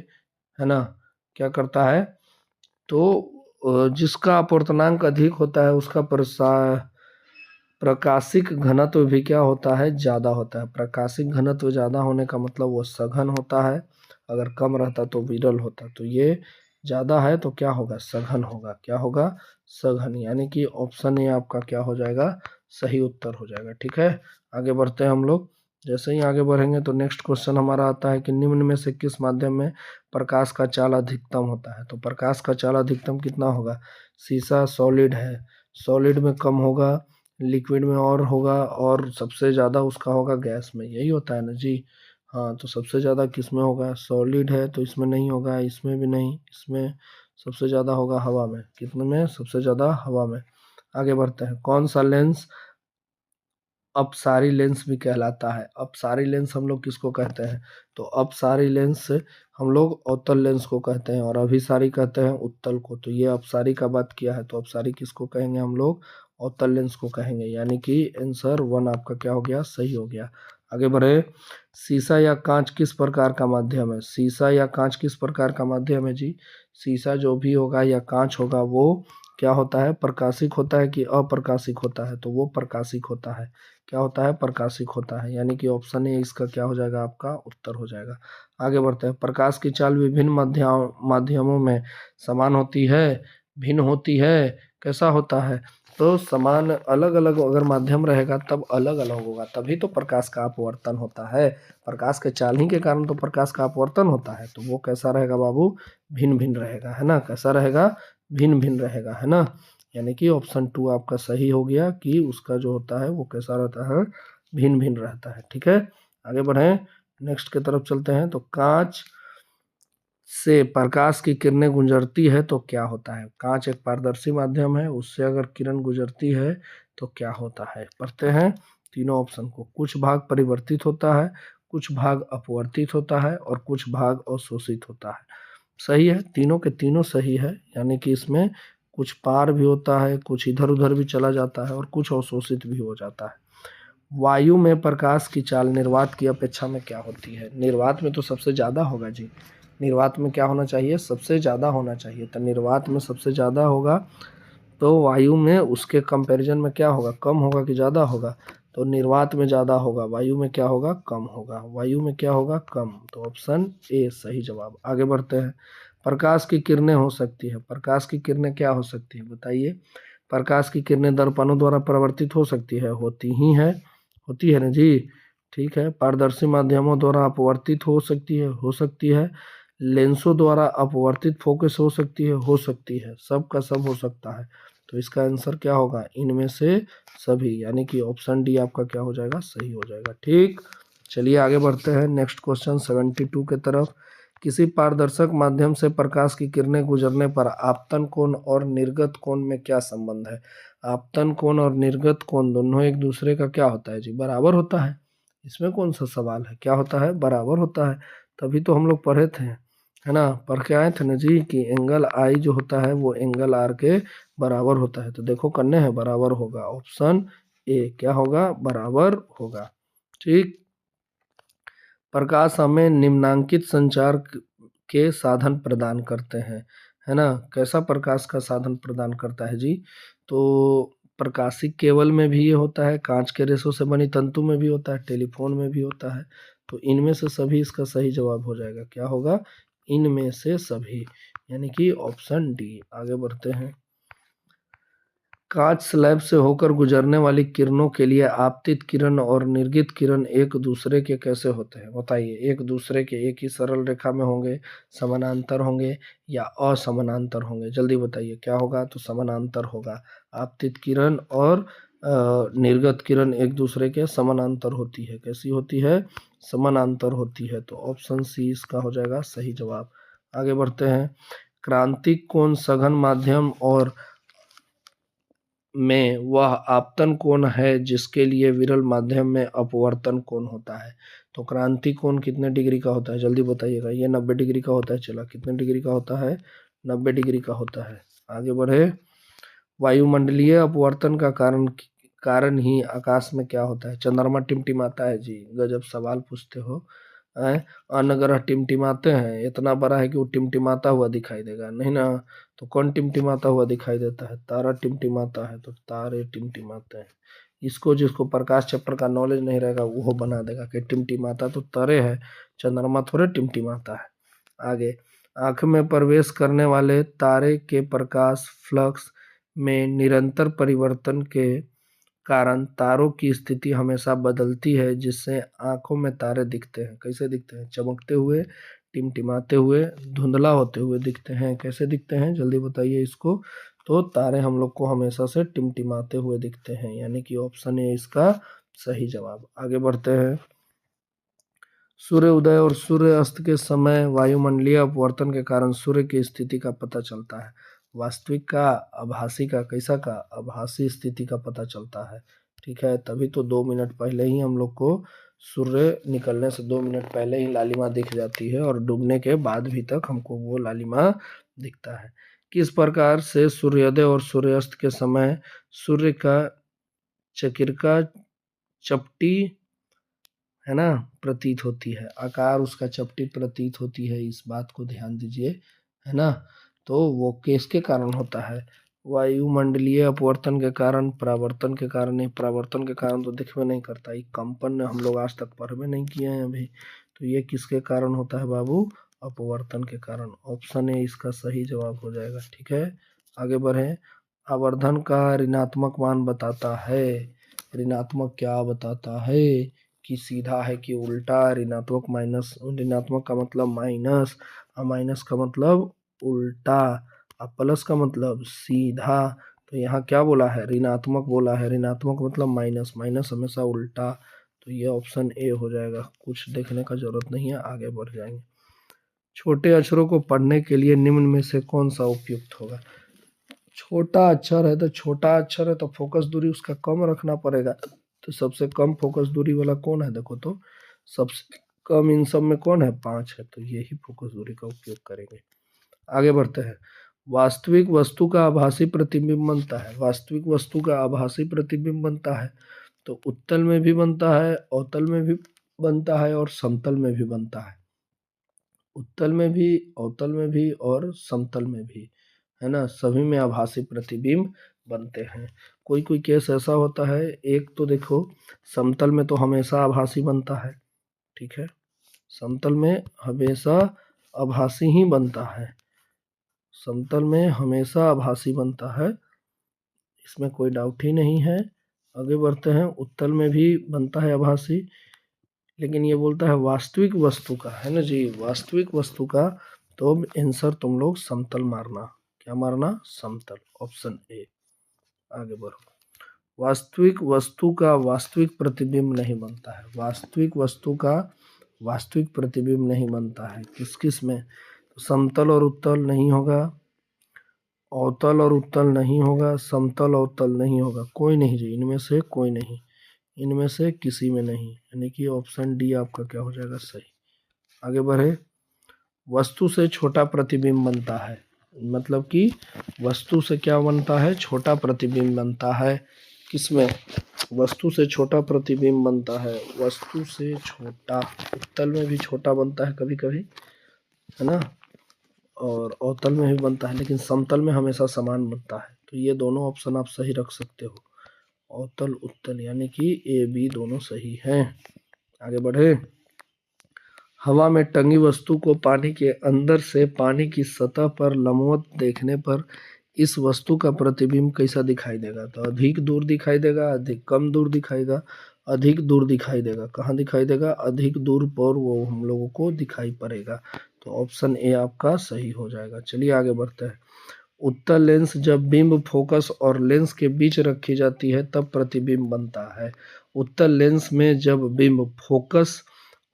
है ना, क्या करता है। तो जिसका अपवर्तनांक अधिक होता है उसका प्रकाशिक घनत्व भी क्या होता है, ज़्यादा होता है। प्रकाशिक घनत्व ज़्यादा होने का मतलब वो सघन होता है, अगर कम रहता तो विरल होता। तो ये ज़्यादा है तो क्या होगा, सघन होगा। क्या होगा, सघन, यानी कि ऑप्शन ए आपका क्या हो जाएगा, सही उत्तर हो जाएगा। ठीक है, आगे बढ़ते हैं हम लोग। जैसे ही आगे बढ़ेंगे तो नेक्स्ट क्वेश्चन हमारा आता है कि निम्न में से किस माध्यम में प्रकाश का चाल अधिकतम होता है। तो प्रकाश का चाल अधिकतम कितना होगा, शीशा सॉलिड है, सॉलिड में कम होगा, लिक्विड में और होगा, और सबसे ज़्यादा उसका होगा गैस में। यही होता है ना जी। हाँ, तो सबसे ज़्यादा किस में होगा, सॉलिड है तो इसमें नहीं होगा, इसमें भी नहीं, इसमें सबसे ज़्यादा होगा हवा में। कितने में, सबसे ज़्यादा हवा में। आगे बढ़ते हैं। कौन सा लेंस अपसारी लेंस भी कहलाता है। अपसारी लेंस हम लोग किसको कहते हैं, तो अपसारी लेंस हम लोग अवतल लेंस को कहते हैं, और अभिसारी कहते हैं उत्तल को। तो ये अपसारी का बात किया है, तो अपसारी किसको कहेंगे हम लोग, अवतल लेंस को कहेंगे। यानी कि आंसर 1 आपका क्या हो गया, सही हो गया। आगे बढ़े। शीशा या कांच किस प्रकार का माध्यम है। शीशा या कांच किस प्रकार का माध्यम है जी। शीशा जो भी होगा या कांच होगा वो क्या होता है, प्रकाशिक होता है कि अप्रकाशिक होता है, तो वो प्रकाशिक होता है। क्या होता है, प्रकाशिक होता है। यानी कि ऑप्शन ए इसका क्या हो जाएगा, आपका उत्तर हो जाएगा। आगे बढ़ते हैं। प्रकाश की चाल विभिन्न माध्यमों में समान होती है, भिन्न होती है, कैसा होता है। तो समान अलग अलग अगर माध्यम रहेगा तब अलग अलग होगा, तभी तो प्रकाश का अपवर्तन होता है। प्रकाश के चाल ही के कारण तो प्रकाश का अपवर्तन होता है। तो वो कैसा रहेगा बाबू, भिन्न भिन्न रहेगा, है ना। कैसा रहेगा, भिन्न भिन्न रहेगा, है ना। यानी कि ऑप्शन 2 आपका सही हो गया, कि उसका जो होता है वो कैसा रहता है, भिन्न भिन्न रहता है। ठीक है, आगे बढ़ें, नेक्स्ट की तरफ चलते हैं। तो कांच से प्रकाश की किरणें गुजरती है तो क्या होता है। कांच एक पारदर्शी माध्यम है, उससे अगर किरण गुजरती है तो क्या होता है। पढ़ते हैं तीनों ऑप्शन को। कुछ भाग परिवर्तित होता है, कुछ भाग अपवर्तित होता है, और कुछ भाग अवशोषित होता है। सही है, तीनों के तीनों सही है। यानी कि इसमें कुछ पार भी होता है, कुछ इधर उधर भी चला जाता है, और कुछ अवशोषित भी हो जाता है। वायु में प्रकाश की चाल निर्वात की अपेक्षा में क्या होती है। निर्वात में तो सबसे ज़्यादा होगा जी। निर्वात में क्या होना चाहिए, सबसे ज़्यादा होना चाहिए। तो निर्वात में सबसे ज़्यादा होगा, तो वायु में उसके कंपैरिजन में क्या होगा, कम होगा कि ज़्यादा होगा। तो निर्वात में ज़्यादा होगा, वायु में क्या होगा, कम होगा। वायु में क्या होगा, कम। तो ऑप्शन ए सही जवाब। आगे बढ़ते हैं। प्रकाश की किरणें हो सकती है, प्रकाश की किरणें क्या हो सकती है, बताइए। प्रकाश की किरणें दर्पणों द्वारा परिवर्तित हो सकती है, होती ही है, होती है ना जी। ठीक है, पारदर्शी माध्यमों द्वारा अपवर्तित हो सकती है, लेंसों द्वारा अपवर्तित फोकस हो सकती है, सब का सब हो सकता है। तो इसका आंसर क्या होगा, इनमें से सभी, यानी कि ऑप्शन डी आपका क्या हो जाएगा, सही हो जाएगा। ठीक, चलिए आगे बढ़ते हैं नेक्स्ट क्वेश्चन 72 के तरफ। किसी पारदर्शक माध्यम से प्रकाश की किरणें गुजरने पर आपतन कोण और निर्गत कोण में क्या संबंध है। आपतन कोण और निर्गत कोण दोनों एक दूसरे का क्या होता है जी, बराबर होता है। इसमें कौन सा सवाल है, क्या होता है, बराबर होता है। तभी तो हम लोग पढ़े थे, है ना, पढ़ के आए थे ना जी कि एंगल आई जो होता है वो एंगल आर के बराबर होता है। तो देखो करने हैं, बराबर होगा, ऑप्शन ए क्या होगा, बराबर होगा। ठीक। प्रकाश हमें निम्नांकित संचार के साधन प्रदान करते हैं, है ना। कैसा प्रकाश का साधन प्रदान करता है जी, तो प्रकाशिक केबल में भी ये होता है, कांच के रेशों से बनी तंतु में भी होता है, टेलीफोन में भी होता है। तो इनमें से सभी इसका सही जवाब हो जाएगा, क्या होगा, इनमें से सभी, यानी कि ऑप्शन डी। आगे बढ़ते हैं। कांच स्लैब से होकर गुजरने वाली किरणों के लिए आपतित किरण और निर्गत किरण एक दूसरे के कैसे होते हैं, बताइए। एक दूसरे के एक ही सरल रेखा में होंगे, समानांतर होंगे या असमानांतर होंगे, जल्दी बताइए क्या होगा, तो समानांतर होगा। आपतित किरण और निर्गत किरण एक दूसरे के समानांतर होती है, कैसी होती है, समानांतर होती है। तो ऑप्शन सी इसका हो जाएगा सही जवाब। आगे बढ़ते हैं। क्रांतिक कोण सघन माध्यम और में वह आपतन कोण है जिसके लिए विरल माध्यम में अपवर्तन कोण होता है। तो क्रांति कोण कितने डिग्री का होता है, जल्दी बताइएगा। ये 90 डिग्री का होता है, चला कितने डिग्री का होता है, 90 डिग्री का होता है। आगे बढ़े। वायुमंडलीय अपवर्तन का कारण ही आकाश में क्या होता है, चंद्रमा टिमटिमाता है जी, गजब सवाल पूछते हो। अन्य ग्रह टिमटिमाते हैं, इतना बड़ा है कि वो टिमटिमाता हुआ दिखाई देगा, नहीं ना। तो कौन टिमटिमाता हुआ दिखाई देता है, तारा टिमटिमाता है, तो तारे टिमटिमाते हैं। इसको जिसको प्रकाश चैप्टर का नॉलेज नहीं रहेगा वो बना देगा कि टिमटिमाता तो तारे है, चंद्रमा थोड़े टिमटिमाता है। आगे। आंख में प्रवेश करने वाले तारे के प्रकाश फ्लक्स में निरंतर परिवर्तन के कारण तारों की स्थिति हमेशा बदलती है, जिससे आंखों में तारे दिखते हैं। कैसे दिखते हैं, चमकते हुए, टिमटिमाते हुए, धुंधला होते हुए दिखते हैं। कैसे दिखते हैं, जल्दी बताइए इसको। तो तारे हम लोग को हमेशा से टिमटिमाते हुए दिखते हैं, यानी कि ऑप्शन ए इसका सही जवाब। आगे बढ़ते हैं। सूर्य उदय और सूर्य अस्त के समय वायुमंडलीय अपवर्तन के कारण सूर्य की स्थिति का पता चलता है। वास्तविक का, आभासी का, कैसा का, आभासी स्थिति का पता चलता है। ठीक है, तभी तो 2 मिनट पहले ही हम लोग को सूर्य निकलने से 2 मिनट पहले ही लालिमा दिख जाती है और डूबने के बाद भी तक हमको वो लालिमा दिखता है। किस प्रकार से सूर्योदय और सूर्यास्त के समय सूर्य का चक्रिका चपटी, है ना, प्रतीत होती है, आकार उसका चपटी प्रतीत होती है, इस बात को ध्यान दीजिए, है ना। तो वो किसके कारण होता है, वायुमंडलीय अपवर्तन के कारण, परावर्तन के कारण नहीं, परावर्तन के कारण तो दिखबे नहीं करता, ये कंपन हम लोग आज तक पढ़वे नहीं किए हैं अभी। तो ये किसके कारण होता है बाबू, अपवर्तन के कारण। ऑप्शन ए इसका सही जवाब हो जाएगा। ठीक है, आगे बढ़े। आवर्धन का ऋणात्मक मान बताता है, ऋणात्मक क्या बताता है, कि सीधा है कि उल्टा, ऋणात्मक माइनस, ऋणात्मक का मतलब माइनस, और माइनस का मतलब उल्टा, और प्लस का मतलब सीधा। तो यहाँ क्या बोला है, ऋणात्मक बोला है, ऋणात्मक मतलब माइनस, माइनस हमेशा उल्टा। तो ये ऑप्शन ए हो जाएगा, कुछ देखने का जरूरत नहीं है, आगे बढ़ जाएंगे। छोटे अक्षरों को पढ़ने के लिए निम्न में से कौन सा उपयुक्त होगा। छोटा अक्षर है तो, छोटा अक्षर है तो फोकस दूरी उसका कम रखना पड़ेगा। तो सबसे कम फोकस दूरी वाला कौन है, देखो तो सबसे कम इन सब में कौन है, 5 है, तो यही फोकस दूरी का उपयोग करेंगे। आगे बढ़ते हैं। वास्तविक वस्तु का आभासी प्रतिबिंब बनता है, वास्तविक वस्तु का आभासी प्रतिबिंब बनता है तो उत्तल में भी बनता है, अवतल में भी बनता है और समतल में भी बनता है। उत्तल में भी, अवतल में भी और समतल में भी, है ना, सभी में आभासी प्रतिबिंब बनते हैं। कोई कोई केस ऐसा होता है, एक तो देखो समतल में तो हमेशा आभासी बनता है, ठीक है, समतल में हमेशा आभासी ही बनता है, समतल में हमेशा आभासी बनता है, इसमें कोई डाउट ही नहीं है। आगे बढ़ते हैं। उत्तल में भी बनता है आभासी, लेकिन ये बोलता है वास्तविक वस्तु का, है ना जी, वास्तविक वस्तु का। तो आंसर तुम लोग समतल मारना, क्या मारना, समतल, ऑप्शन ए। आगे बढ़ो। वास्तविक वस्तु का वास्तविक प्रतिबिंब नहीं बनता है, वास्तविक वस्तु का वास्तविक प्रतिबिंब नहीं बनता है, किस किस में, तो समतल और उत्तल नहीं होगा, अवतल और उत्तल नहीं होगा, समतल और तल नहीं होगा, कोई नहीं जी, इनमें से कोई नहीं। इनमें से किसी में नहीं, यानी कि ऑप्शन डी आपका क्या हो जाएगा सही। आगे बढ़े। वस्तु से छोटा प्रतिबिंब बनता है, मतलब कि वस्तु से क्या बनता है, छोटा प्रतिबिंब बनता है। किसमें? वस्तु से छोटा प्रतिबिंब बनता है, वस्तु से छोटा। उत्तल में भी छोटा बनता है कभी कभी, है ना, और अवतल में भी बनता है, लेकिन समतल में हमेशा समान बनता है। तो ये दोनों ऑप्शन आप सही रख सकते हो, अवतल उत्तल, यानी कि ए बी दोनों सही हैं। आगे बढ़े। हवा में टंगी वस्तु को पानी के अंदर से पानी की सतह पर लंबवत देखने पर इस वस्तु का प्रतिबिंब कैसा दिखाई देगा? तो अधिक दूर दिखाई देगा, अधिक कम दूर दिखाएगा, अधिक दूर दिखाई देगा। कहाँ दिखाई देगा? अधिक दूर पर वो हम लोगों को दिखाई पड़ेगा। तो ऑप्शन ए आपका सही हो जाएगा। चलिए आगे बढ़ते हैं। उत्तल लेंस जब बिंब फोकस और लेंस के बीच रखी जाती है तब प्रतिबिंब बनता है। उत्तल लेंस में जब बिंब फोकस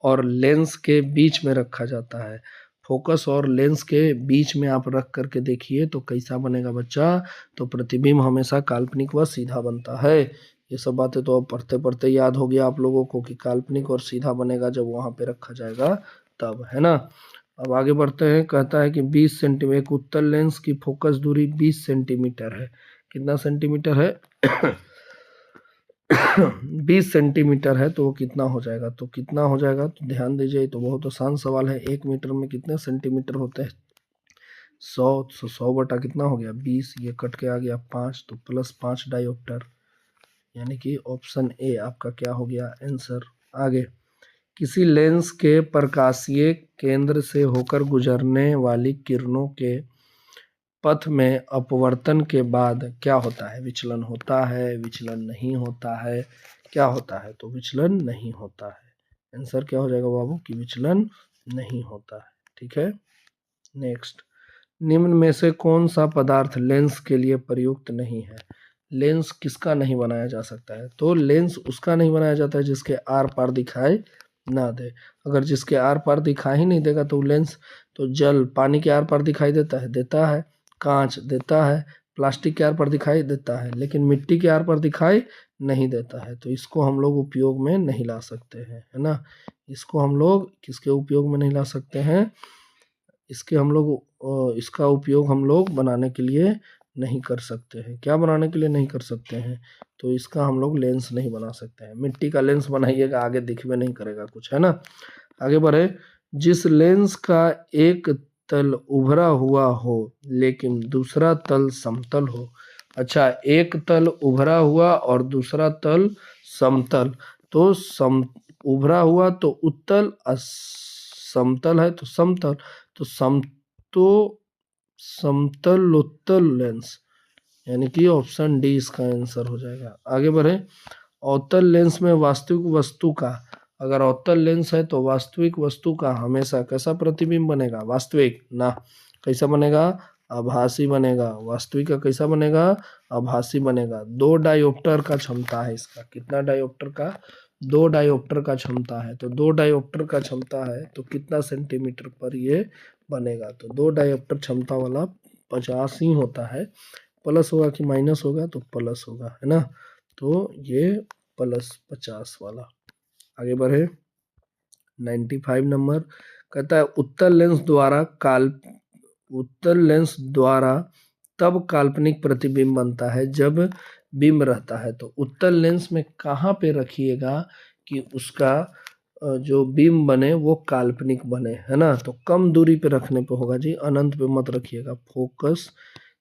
और लेंस के बीच में रखा जाता है, फोकस और लेंस के बीच में आप रख करके देखिए तो कैसा बनेगा बच्चा? तो प्रतिबिंब हमेशा काल्पनिक व सीधा बनता है। ये सब बातें तो अब पढ़ते पढ़ते याद हो गया आप लोगों को कि काल्पनिक और सीधा बनेगा जब वहां पे रखा जाएगा तब, है ना। अब आगे बढ़ते हैं। कहता है कि 20 सेंटीमीटर, एक उत्तल लेंस की फोकस दूरी 20 सेंटीमीटर है। कितना सेंटीमीटर है? 20 सेंटीमीटर है, तो वो कितना हो जाएगा? तो कितना हो जाएगा? तो ध्यान दीजिए, तो बहुत आसान सवाल है। 1 मीटर में कितने सेंटीमीटर होते हैं? 100। 100 बटा कितना हो गया? 20। ये कट के आ गया 5, तो +5 डायोप्टर, यानी कि ऑप्शन ए आपका क्या हो गया आंसर। आगे। किसी लेंस के प्रकाशीय केंद्र से होकर गुजरने वाली किरणों के पथ में अपवर्तन के बाद क्या होता है? विचलन होता है, विचलन नहीं होता है, क्या होता है? तो विचलन नहीं होता है। आंसर क्या हो जाएगा बाबू? कि विचलन नहीं होता है। ठीक है, नेक्स्ट। निम्न में से कौन सा पदार्थ लेंस के लिए प्रयुक्त नहीं है? लेंस किसका नहीं बनाया जा सकता है? तो लेंस उसका नहीं बनाया जाता है जिसके आर पार दिखाई ना दे। अगर जिसके आर पार दिखाई ही नहीं देगा तो लेंस, तो जल पानी के आर पार दिखाई देता है? देता है। कांच देता है, प्लास्टिक के आर पार दिखाई देता है, लेकिन मिट्टी के आर पार दिखाई नहीं देता है। तो इसको हम लोग उपयोग में नहीं ला सकते हैं, है ना। इसको हम लोग किसके उपयोग में नहीं ला सकते हैं? इसके हम लोग इसका उपयोग हम लोग बनाने के लिए नहीं कर सकते हैं। क्या बनाने के लिए नहीं कर सकते हैं? तो इसका हम लोग लेंस नहीं बना सकते हैं। मिट्टी का लेंस बनाइएगा, आगे दिखबे नहीं करेगा कुछ, है ना। आगे बढ़े। जिस लेंस का एक तल उभरा हुआ हो लेकिन दूसरा तल समतल हो। अच्छा, एक तल उभरा हुआ और दूसरा तल समतल, तो उभरा हुआ तो उत्तल, समतल है तो समतल, तो समतलोत्तल लेंस, यानी कि ऑप्शन डी इसका आंसर हो जाएगा। आगे बढ़े। अवतल लेंस में वास्तविक वस्तु का, अगर अवतल लेंस है तो वास्तविक वस्तु का हमेशा कैसा प्रतिबिंब बनेगा? वास्तविक ना, कैसा बनेगा? आभासी बनेगा। वास्तविक का कैसा बनेगा? आभासी बनेगा। 2 डायोप्टर का क्षमता है इसका। कितना डायोप्टर का? 2 डायोप्टर का क्षमता है। तो 2 डायोप्टर का क्षमता है तो कितना सेंटीमीटर पर ये बनेगा? तो 2 डायोप्टर क्षमता वाला 50 ही होता है। प्लस होगा कि माइनस होगा? तो प्लस होगा, है ना। तो ये +50 वाला। आगे बढ़े। 95 नंबर। कहता है उत्तल लेंस द्वारा तब काल्पनिक प्रतिबिंब बनता है जब बिंब रहता है। तो उत्तल लेंस में कहाँ पे रखिएगा कि उसका जो बिंब बने वो काल्पनिक बने, है ना। तो कम दूरी पे रखने पे होगा जी, अनंत पे मत रखिएगा। फोकस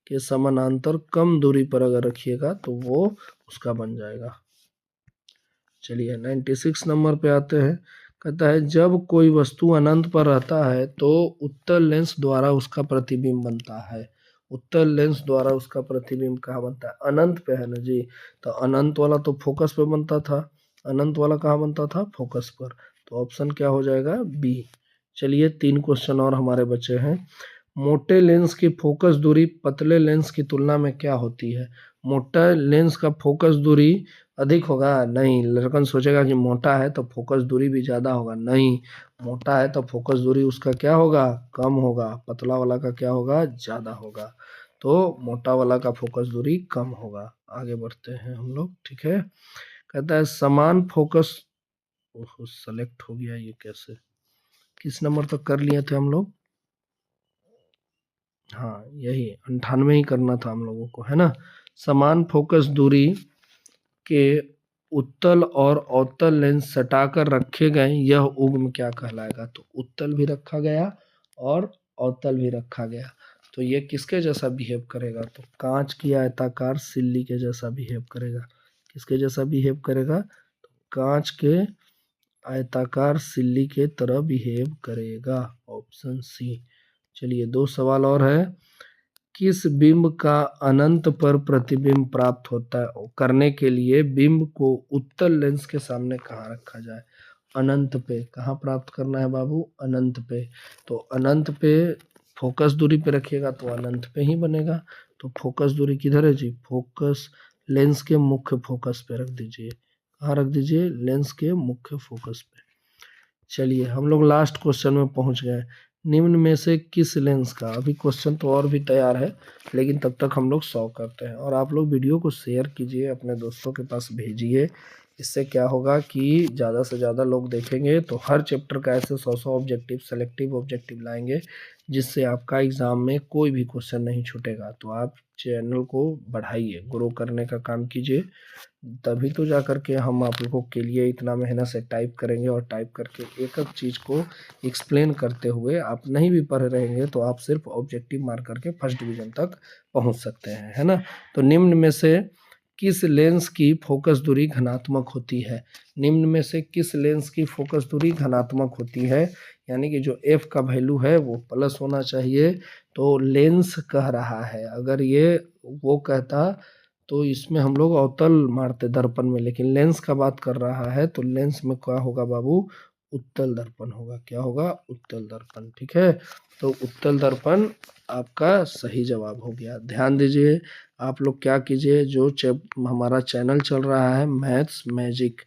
के समानांतर कम दूरी पर अगर रखिएगा तो वो उसका बन जाएगा। चलिए 96 नंबर पे आते हैं। कहता है जब कोई वस्तु अनंत पर रहता है तो उत्तल लेंस द्वारा उसका प्रतिबिंब बनता है। उत्तल लेंस द्वारा उसका प्रतिबिंब कहाँ बनता है? अनंत पे है ना जी। तो अनंत वाला तो फोकस पे बनता था, अनंत वाला कहाँ बनता था? फोकस पर। तो ऑप्शन क्या हो जाएगा? बी। चलिए 3 क्वेश्चन और हमारे बचे हैं। मोटे लेंस की फोकस दूरी पतले लेंस की तुलना में क्या होती है? मोटा लेंस का फोकस दूरी अधिक होगा? नहीं। लड़कन सोचेगा कि मोटा है तो फोकस दूरी भी ज़्यादा होगा, नहीं। मोटा है तो फोकस दूरी उसका क्या होगा? कम होगा। पतला वाला का क्या होगा? ज़्यादा होगा। तो मोटा वाला का फोकस दूरी कम होगा। आगे बढ़ते हैं हम लोग, ठीक है। कहता है समान फोकस, ओहो सेलेक्ट हो गया ये कैसे, किस नंबर तक कर लिए थे हम लोग, हाँ यही 98 ही करना था हम लोगों को, है ना। समान फोकस दूरी के उत्तल और अवतल लेंस सटाकर रखे गए यह उग्म क्या कहलाएगा, तो उत्तल भी रखा गया और अवतल भी रखा गया, तो ये किसके जैसा बिहेव करेगा, तो कांच की आयताकार सिल्ली के जैसा बिहेव करेगा। किसके जैसा बिहेव करेगा, तो कांच के आयताकार सिल्ली के तरह बिहेव करेगा, ऑप्शन सी। चलिए 2 सवाल और है। किस बिंब का अनंत पर प्रतिबिंब प्राप्त होता है, और करने के लिए बिंब को उत्तल लेंस के सामने कहाँ रखा जाए, अनंत पे, कहाँ प्राप्त करना है बाबू, अनंत पे, तो अनंत पे फोकस दूरी पे रखिएगा तो अनंत पे ही बनेगा। तो फोकस दूरी किधर है जी, फोकस लेंस के मुख्य फोकस पे रख दीजिए, कहाँ रख दीजिए, लेंस के मुख्य फोकस पे। चलिए हम लोग लास्ट क्वेश्चन में पहुंच गए। निम्न में से किस लेंस का, अभी क्वेश्चन तो और भी तैयार है लेकिन तब तक हम लोग 100 करते हैं, और आप लोग वीडियो को शेयर कीजिए, अपने दोस्तों के पास भेजिए। इससे क्या होगा कि ज़्यादा से ज़्यादा लोग देखेंगे तो हर चैप्टर का ऐसे 100 ऑब्जेक्टिव, सेलेक्टिव ऑब्जेक्टिव लाएंगे, जिससे आपका एग्ज़ाम में कोई भी क्वेश्चन नहीं छूटेगा। तो आप चैनल को बढ़ाइए, ग्रो करने का काम कीजिए, तभी तो जा कर के हम आप लोगों के लिए इतना मेहनत से टाइप करेंगे, और टाइप करके एक एक चीज़ को एक्सप्लेन करते हुए, आप नहीं भी पढ़ रहेंगे तो आप सिर्फ ऑब्जेक्टिव मार करके फर्स्ट डिवीज़न तक पहुंच सकते हैं, है ना। तो निम्न में से किस लेंस की फोकस दूरी धनात्मक होती है, निम्न में से किस लेंस की फोकस दूरी धनात्मक होती है, यानी कि जो एफ का वैल्यू है वो प्लस होना चाहिए। तो लेंस कह रहा है, अगर ये वो कहता तो इसमें हम लोग अवतल मारते दर्पण में, लेकिन लेंस का बात कर रहा है तो लेंस में क्या होगा बाबू, उत्तल दर्पण होगा, क्या होगा, उत्तल दर्पण, ठीक है। तो उत्तल दर्पण आपका सही जवाब हो गया। ध्यान दीजिए, आप लोग क्या कीजिए, जो हमारा चैनल चल रहा है मैथ्स मैजिक,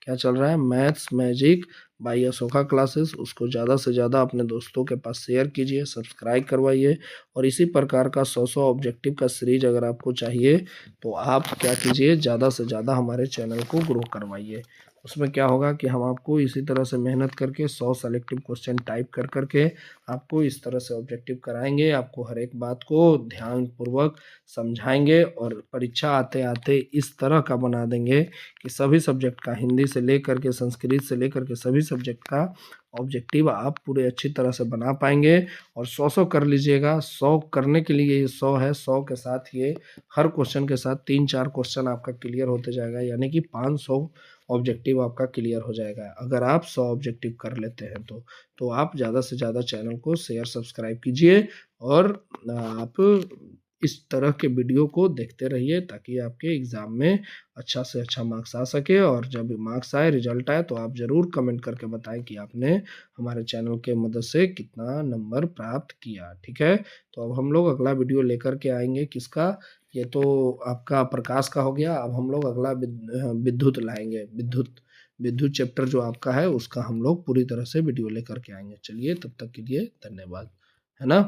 क्या चल रहा है, maths magic by Ashoka classes, उसको ज़्यादा से ज़्यादा अपने दोस्तों के पास शेयर कीजिए, सब्सक्राइब करवाइए, और इसी प्रकार का 100 ऑब्जेक्टिव का सीरीज अगर आपको चाहिए तो आप क्या कीजिए, ज़्यादा से ज़्यादा हमारे चैनल को ग्रो करवाइए। उसमें क्या होगा कि हम आपको इसी तरह से मेहनत करके 100 सेलेक्टिव क्वेश्चन टाइप कर करके आपको इस तरह से ऑब्जेक्टिव कराएंगे, आपको हर एक बात को ध्यानपूर्वक समझाएंगे, और परीक्षा आते आते इस तरह का बना देंगे कि सभी सब्जेक्ट का, हिंदी से लेकर के संस्कृत से लेकर के सभी सब्जेक्ट का ऑब्जेक्टिव आप पूरे अच्छी तरह से बना पाएंगे। और 100 कर लीजिएगा, 100 करने के लिए ये 100 है, 100 के साथ ये हर क्वेश्चन के साथ 3-4 क्वेश्चन आपका क्लियर होते जाएगा, यानी कि 500 ऑब्जेक्टिव आपका क्लियर हो जाएगा अगर आप 100 ऑब्जेक्टिव कर लेते हैं तो आप ज़्यादा से ज़्यादा चैनल को शेयर सब्सक्राइब कीजिए, और आप इस तरह के वीडियो को देखते रहिए, ताकि आपके एग्ज़ाम में अच्छा से अच्छा मार्क्स आ सके, और जब मार्क्स आए, रिजल्ट आए, तो आप ज़रूर कमेंट करके बताएं कि आपने हमारे चैनल के मदद से कितना नंबर प्राप्त किया, ठीक है। तो अब हम लोग अगला वीडियो लेकर के आएंगे, किसका, ये तो आपका प्रकाश का हो गया, अब हम लोग अगला विद्युत लाएंगे, विद्युत विद्युत चैप्टर जो आपका है उसका हम लोग पूरी तरह से वीडियो लेकर के आएंगे। चलिए तब तक के लिए धन्यवाद, है ना।